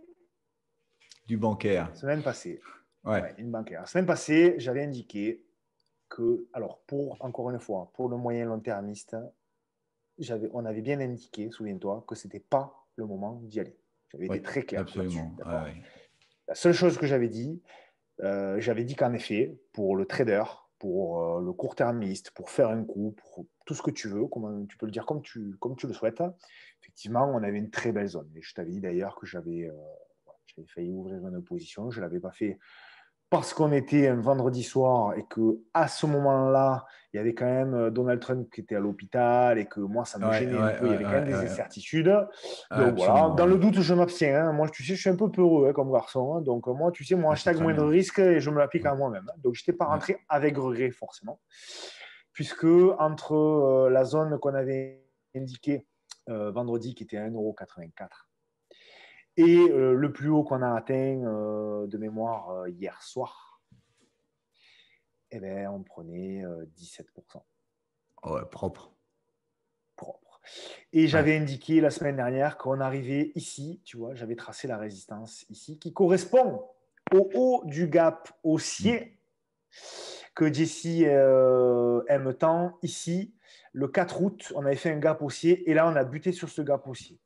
Du bancaire. semaine passée, Ouais. ouais, une bancaire. Semaine passée, j'avais indiqué que, alors, encore une fois, pour le moyen long termiste, on avait bien indiqué, souviens-toi, que ce n'était pas le moment d'y aller. J'avais Oui, été très clair là-dessus, absolument. Ouais, d'accord? ouais. La seule chose que j'avais dit qu'en effet, pour le trader, pour le court-termiste, pour faire un coup, pour tout ce que tu veux, tu peux le dire comme tu le souhaites, effectivement, on avait une très belle zone. Et je t'avais dit d'ailleurs que j'avais failli ouvrir une position, je ne l'avais pas fait parce qu'on était un vendredi soir et que à ce moment-là, il y avait quand même Donald Trump qui était à l'hôpital et que moi, ça me Ouais, gênait un ouais, peu. Il y avait quand même des ouais. incertitudes. Ouais, Donc voilà, absolument. dans Ouais. le doute, je m'abstiens, hein. Moi, tu sais, je suis un peu peureux, hein, comme garçon, hein. Donc moi, tu sais, mon Ah, c'est hashtag très moindre bien. risque et je me l'applique Ouais, à moi-même, hein. Donc je n'étais pas ouais, rentré avec regret, forcément. Puisque entre la zone qu'on avait indiquée vendredi, qui était à 1,84 € et le plus haut qu'on a atteint de mémoire hier soir, eh ben, on prenait 17%. ouais, propre. Propre. Et Ouais, j'avais indiqué la semaine dernière qu'on arrivait ici, tu vois, j'avais tracé la résistance ici, qui correspond au haut du gap mm, haussier que Jessie aime tant. Ici, le 4 août, on avait fait un gap haussier et là, on a buté sur ce gap haussier.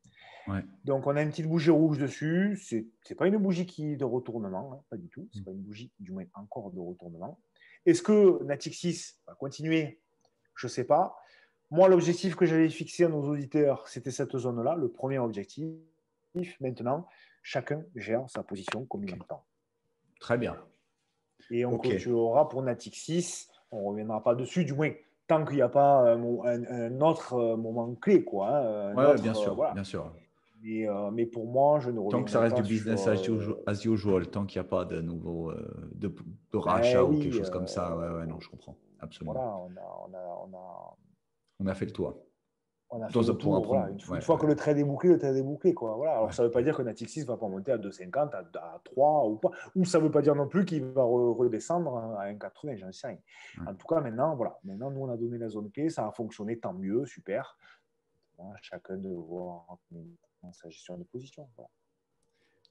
ouais, Donc, on a une petite bougie rouge dessus. Ce n'est pas une bougie de retournement, hein, pas du tout. Ce n'est mm. pas une bougie, du moins encore de retournement. Est-ce que Natixis va continuer? Je ne sais pas. Moi, l'objectif que j'avais fixé à nos auditeurs, c'était cette zone-là, le premier objectif. Maintenant, chacun gère sa position comme il Ok. entend. Très bien. Et on Ok. clôturera pour Natixis. On ne reviendra pas dessus, du moins, tant qu'il n'y a pas un autre moment clé, quoi. Hein, un Ouais, autre, bien sûr, voilà. bien sûr. Mais pour moi, je ne Tant que ça reviendrai reste du pas sur. business as usual, tant qu'il n'y a pas de nouveau de Ben rachat ou quelque oui, chose comme ça. Ouais, ouais, non, je comprends. Absolument. voilà, On a fait le tour. on a fait Dans le un, pour un tour. Voilà. premier. Une Ouais, fois ouais, que le trade est bouclé, le trade est bouclé, quoi. Voilà. Alors, ouais, ça ne veut pas ouais. dire que Natixis ne va pas monter à 2,50, à 3 ou pas. Ou ça ne veut pas dire non plus qu'il va redescendre à 1,80, j'en sais rien. Ouais. En tout cas, maintenant, voilà. Maintenant, nous, on a donné la zone clé, ça a fonctionné, tant mieux, super. Voilà, chacun de voir sa gestion de position. Voilà.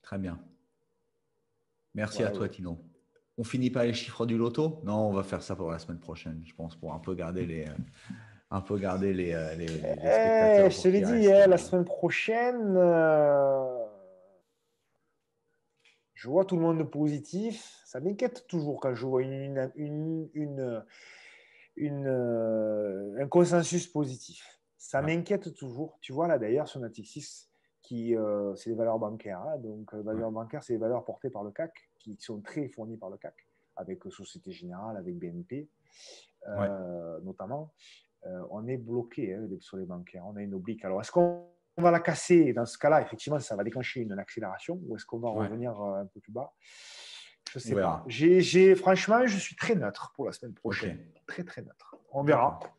Très bien. Merci à Voilà, toi, voilà. Tino. On finit pas les chiffres du loto? Non, on va faire ça pour la semaine prochaine, je pense, pour un peu garder les spectateurs Je pour te l'ai qu'ils dit, restent. hein, la semaine prochaine, je vois tout le monde positif. Ça m'inquiète toujours quand je vois un consensus positif. Ça Ouais, m'inquiète toujours. Tu vois, là, d'ailleurs, sur Natixis, c'est les valeurs bancaires. Hein. Donc, les ouais, valeurs bancaires, c'est les valeurs portées par le CAC, qui sont très fournies par le CAC, avec Société Générale, avec BNP, ouais. notamment. On est bloqué hein, sur les bancaires. On a une oblique. Alors, est-ce qu'on va la casser? Et dans ce cas-là, effectivement, ça va déclencher une accélération ou est-ce qu'on va Ouais. revenir un peu plus bas? Je ne On sais pas. verra. Franchement, je suis très neutre pour la semaine Ok, prochaine. Très, très neutre. On verra. d'accord.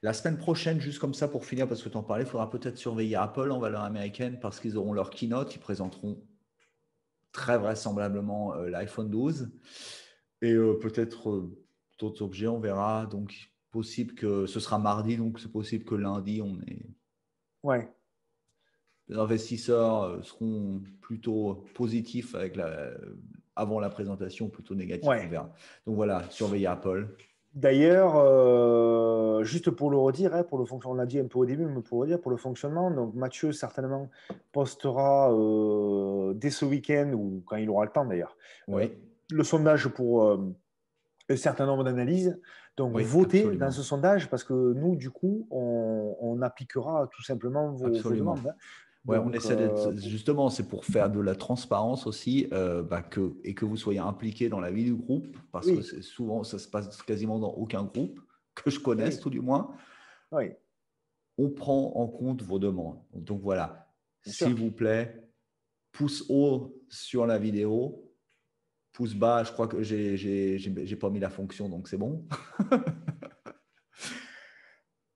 La semaine prochaine, juste comme ça pour finir, parce que tu en parlais, il faudra peut-être surveiller Apple en valeur américaine parce qu'ils auront leur keynote. Ils présenteront très vraisemblablement l'iPhone 12 et peut-être d'autres objets, on verra. Donc, possible que ce sera mardi, donc c'est possible que lundi, Ouais. les investisseurs seront plutôt positifs avant la présentation, plutôt négatifs, on Ouais. verra. Donc voilà, surveiller Apple. D'ailleurs, juste pour le redire, hein, pour le fonctionnement, on l'a dit un peu au début, mais pour le redire, pour le fonctionnement, donc Mathieu certainement postera dès ce week-end ou quand il aura le temps d'ailleurs, euh, Oui, le sondage pour un certain nombre d'analyses. Donc, oui, votez dans absolument. ce sondage parce que nous, du coup, on appliquera tout simplement vos Absolument. demandes. Hein. Ouais, on Donc, essaie d'être, justement, c'est pour faire de la transparence aussi, et que vous soyez impliqués dans la vie du groupe, parce que oui, c'est souvent, ça se passe quasiment dans aucun groupe, que je connaisse oui, tout du moins. oui, On prend en compte vos demandes. Donc voilà, bien s'il sûr. vous plaît, pouce haut sur la vidéo, pouce bas, je crois que j'ai pas mis la fonction, donc c'est bon.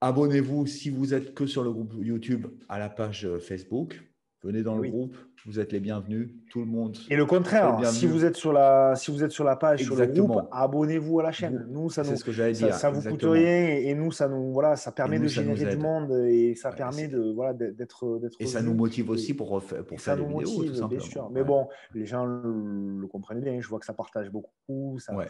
Abonnez-vous si vous êtes que sur le groupe YouTube à la page Facebook. Venez dans Et le oui. groupe, vous êtes les bienvenus. Tout le monde Et le est le contraire, bienvenu. si vous êtes sur la page, sur le groupe, Exactement. abonnez-vous à la chaîne. Vous, Nous, c'est ce que j'allais dire, ça vous coûte exactement. rien et nous, voilà, ça Et permet nous, de ça nous générer du aide. monde et ça Ouais, permet de, voilà, et d'être ça nous vu motive aussi et, pour ça faire des nous vidéos, tout motive, bien sûr. simplement. Mais Ouais, bon, les gens le comprennent bien. Je vois que ça partage beaucoup. ouais,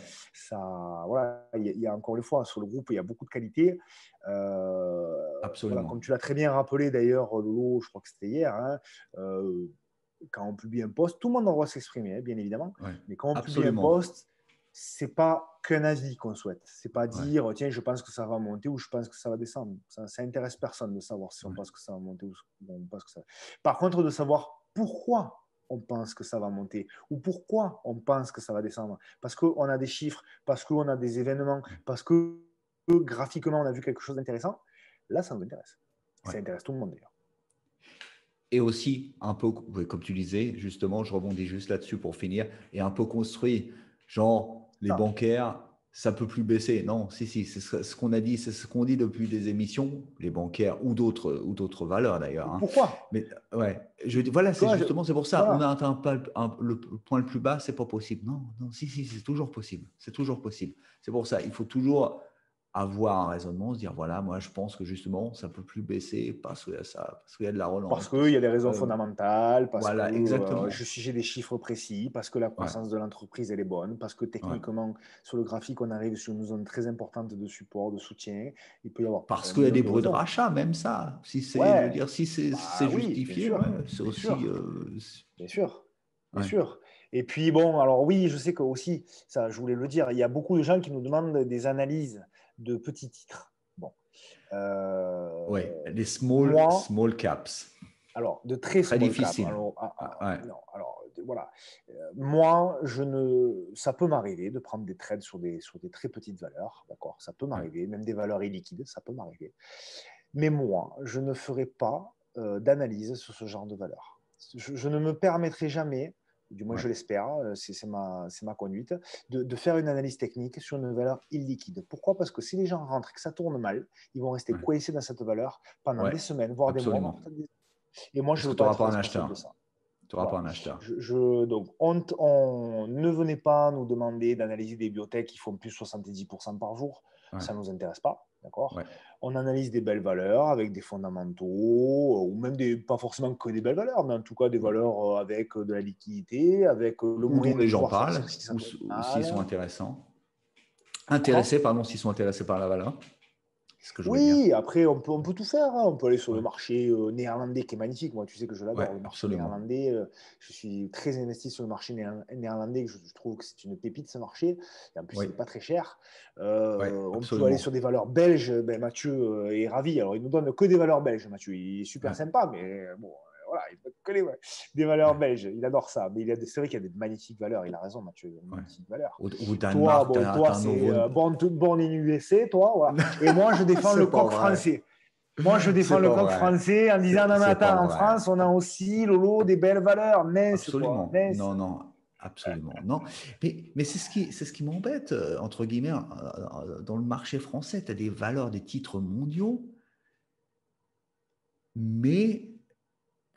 Voilà, il y a encore une fois sur le groupe, il y a beaucoup de qualité. Voilà, comme absolument. tu l'as très bien rappelé d'ailleurs, Lolo, je crois que c'était hier. Hein, quand on publie un post, tout le monde a le droit de s'exprimer, hein, bien évidemment, Ouais, mais quand on publie un absolument. post, c'est pas qu'un avis qu'on souhaite. C'est pas Ouais, dire, tiens, je pense que ça va monter ou je pense que ça va descendre. Ça intéresse personne de savoir si on ouais, pense que ça va monter ou on pense que ça va. Par contre, de savoir pourquoi on pense que ça va monter ou pourquoi on pense que ça va descendre. Parce qu'on a des chiffres, parce qu'on a des événements, ouais, parce que graphiquement, on a vu quelque chose d'intéressant. Là, ça nous intéresse. ouais. Ça intéresse tout le monde d'ailleurs. Et aussi, un peu, ouais, comme tu disais, justement, je rebondis juste là-dessus pour finir, et un peu construit, genre, les Ça. bancaires, ça peut plus baisser. Non, si, c'est ce qu'on a dit, c'est ce qu'on dit depuis des émissions, les bancaires ou d'autres valeurs d'ailleurs. Hein. Pourquoi? Mais ouais, voilà, Tu c'est vois, justement, c'est pour ça, on a voilà. atteint pas le point le plus bas, c'est pas possible. Non, non, si, c'est toujours possible. C'est toujours possible. C'est pour ça, il faut toujours avoir un raisonnement, se dire voilà, moi je pense que justement ça peut plus baisser parce qu'il y a ça, parce qu'il y a de la Parce relance, qu'il y a des raisons euh, fondamentales, parce que voilà, exactement. j'ai des chiffres précis, parce que la Ouais, croissance de l'entreprise, elle est bonne, parce que ouais. techniquement, sur le graphique, on arrive sur une zone très importante de support, de soutien. Il peut y avoir Parce un qu'il y a million des de bruits de raisons. rachat, même ça. Si c'est, je veux Ouais, dire, si c'est bah oui, justifié, ouais, c'est bien aussi. sûr, bien sûr, bien Ouais, sûr. Et puis bon, alors oui, je sais que aussi, ça, je voulais le dire, il y a beaucoup de gens qui nous demandent des analyses de petits titres. Bon. Oui, les Moi, small caps. alors, de très Très small cap. difficile. Alors, Ouais. non, alors, voilà. Moi, ça peut m'arriver de prendre des trades sur des très petites valeurs. D'accord, ça peut Ouais. m'arriver. Même des valeurs illiquides, ça peut m'arriver. Mais moi, je ne ferai pas d'analyse sur ce genre de valeurs. Je ne me permettrai jamais, du moins Ouais. je l'espère, c'est ma conduite, de faire une analyse technique sur une valeur illiquide. Pourquoi? Parce que si les gens rentrent et que ça tourne mal, ils vont rester Ouais. coincés dans cette valeur pendant Ouais. des semaines, voire des mois, voire Absolument. peut-être des... Et moi, je Parce ne que veux tu pas n'auras être pas un responsable de acheteur. ça. Tu n'auras pas Voilà. un acheteur. Donc, on ne venait pas nous demander d'analyser des biotech qui font plus 70% par jour. Ouais. Ça ne nous intéresse pas. D'accord. Ouais. On analyse des belles valeurs avec des fondamentaux, ou même pas forcément que des belles valeurs, mais en tout cas des valeurs avec de la liquidité, avec le Ou moyen dont de les gens pouvoir parlent, sortir si ça ou tourne s'ils sont mal. intéressants. Comment? Intéressés, pardon, s'ils sont intéressés par la valeur. C'est ce que je voulais dire. Oui, après, on peut tout faire, hein. On peut aller sur le Ouais. marché néerlandais qui est magnifique. Moi, tu sais que je Ouais, l'adore, le marché absolument. néerlandais. Je suis très investi sur le marché néerlandais. Je trouve que c'est une pépite, ce marché. Et en plus, il Oui. n'est pas très cher. Ouais, On peut aller sur absolument. des valeurs belges. Ben, Mathieu est ravi. Alors, il nous donne que des valeurs belges, Mathieu. Il est super Ouais. sympa, mais bon, voilà, il donne que des valeurs belges. Il adore ça. Mais c'est vrai qu'il y a des magnifiques valeurs. Il a raison, Mathieu. Il y a de Ouais. magnifiques valeurs. Au Toi, Danemark, tu bon, toi, as un c'est nouveau. born in USA, toi, voilà. Et moi, je défends le C'est pas coq vrai. français. Moi, je défends C'est le pas coq vrai. français en disant non, mais C'est pas attends, en vrai. France, on a aussi, Lolo, des belles valeurs. Mince, quoi, Absolument. mince. Non, non, absolument. Non. Mais c'est ce qui m'embête, entre guillemets, dans le marché français. Tu as des valeurs, des titres mondiaux, mais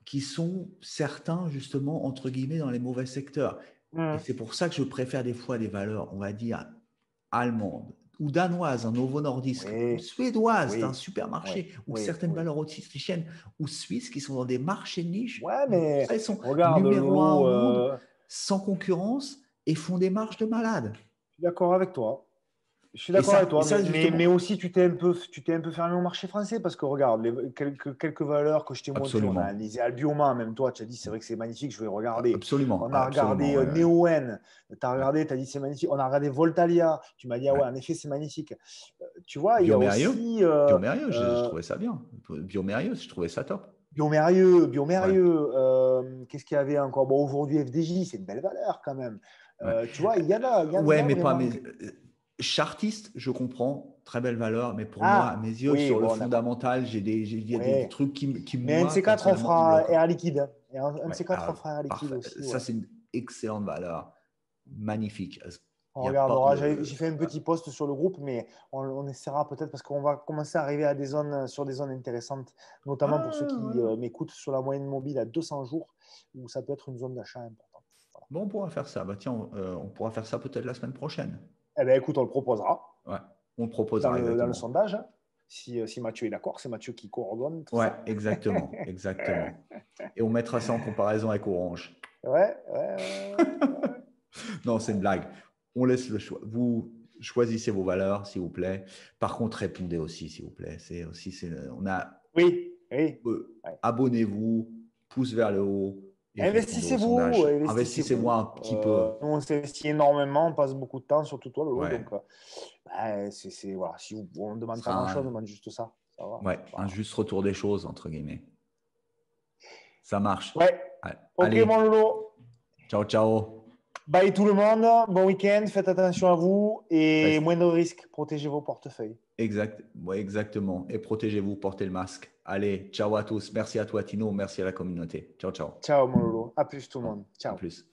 qui sont certains, justement, entre guillemets, dans les mauvais secteurs. Et Mmh. c'est pour ça que je préfère des fois des valeurs, on va dire, allemandes ou danoises, un Novo Nordisk, ou Oui, suédoises, d'un oui, oui, supermarché, ou oui, certaines oui. valeurs autrichiennes ou suisses qui sont dans des marchés niches. Ouais, mais Elles sont regarde, numéro un au Lolo, monde, sans concurrence, et font des marges de malade. je suis d'accord avec toi. Je suis Et d'accord avec ça, et toi, ça mais justement, aussi tu t'es un peu fermé au marché français parce que regarde, quelques valeurs que je t'ai montrées, on a absolument, analysé Albioma, même toi, tu as dit c'est vrai que c'est magnifique, je vais regarder. absolument, On a regardé absolument, ouais, ouais, Neoen, tu as ouais, regardé, tu as dit c'est magnifique. On a regardé Voltalia, tu m'as dit ah ouais. ouais, en effet, c'est magnifique. Tu vois, il y a Biomérieux, aussi Biomérieux, je euh, trouvais ça bien. Biomérieux, je trouvais ça top. Ouais. Biomérieux. Qu'est-ce qu'il y avait encore? Bon, aujourd'hui, FDJ, c'est une belle valeur quand même. Ouais. Tu vois, il y Ouais, a mais pas. vraiment. Mais, chartiste, je comprends, très belle valeur, mais pour moi, à Ah, mes yeux, oui, sur le bon, d'accord. fondamental, il y a des Oui. trucs qui, Mais un de moi, ces quatre personnellement, offre me à bloquent. Air Liquide. Et un de Ouais, ces quatre alors, offre à Air Liquide parfait. aussi, Ça, ouais. c'est une excellente valeur. Magnifique. On Il n'y a pas regardera. J'ai de. fait un petit post sur le groupe, mais on essaiera peut-être parce qu'on va commencer à arriver à des zones, sur des zones intéressantes, notamment pour ceux Ah, qui voilà. m'écoutent sur la moyenne mobile à 200 jours, où ça peut être une zone d'achat importante. Voilà. Bon, on pourra faire ça. Bah, tiens, on pourra faire ça peut-être la semaine prochaine. Eh bien, écoute, on le proposera Ouais, on le dans proposera le exactement. sondage. Si Mathieu est d'accord, c'est Mathieu qui coordonne tout Ouais, ça. exactement, exactement. Et on mettra ça en comparaison avec Orange. Ouais, ouais, ouais. Non, c'est une blague. On laisse le choix. Vous choisissez vos valeurs, s'il vous plaît. Par contre, répondez aussi, s'il vous plaît. On a Oui, oui. Ouais. abonnez-vous, pouce vers le haut et répondez au Investissez-vous, sondage. investissez-vous. Investissez-moi un petit peu. Nous, on s'investit énormément, on passe beaucoup de temps, surtout toi, Lolo. Ouais, Donc, bah, voilà, si on ne ce demande pas sera grand-chose, on demande juste ça. Ça va. ouais, un juste retour des choses, entre guillemets. Ça marche. Ouais. Ok, mon Allez, Lolo. ciao, ciao. Bye tout le monde. Bon week-end. Faites attention à vous et Reste- moindre risque. Protégez vos portefeuilles. Ouais, exactement. Et protégez-vous, portez le masque. Allez, ciao à tous. Merci à toi, Tino. Merci à la communauté. Ciao, ciao. Ciao, mon Lolo. À plus tout le Bon, monde. à Ciao. plus.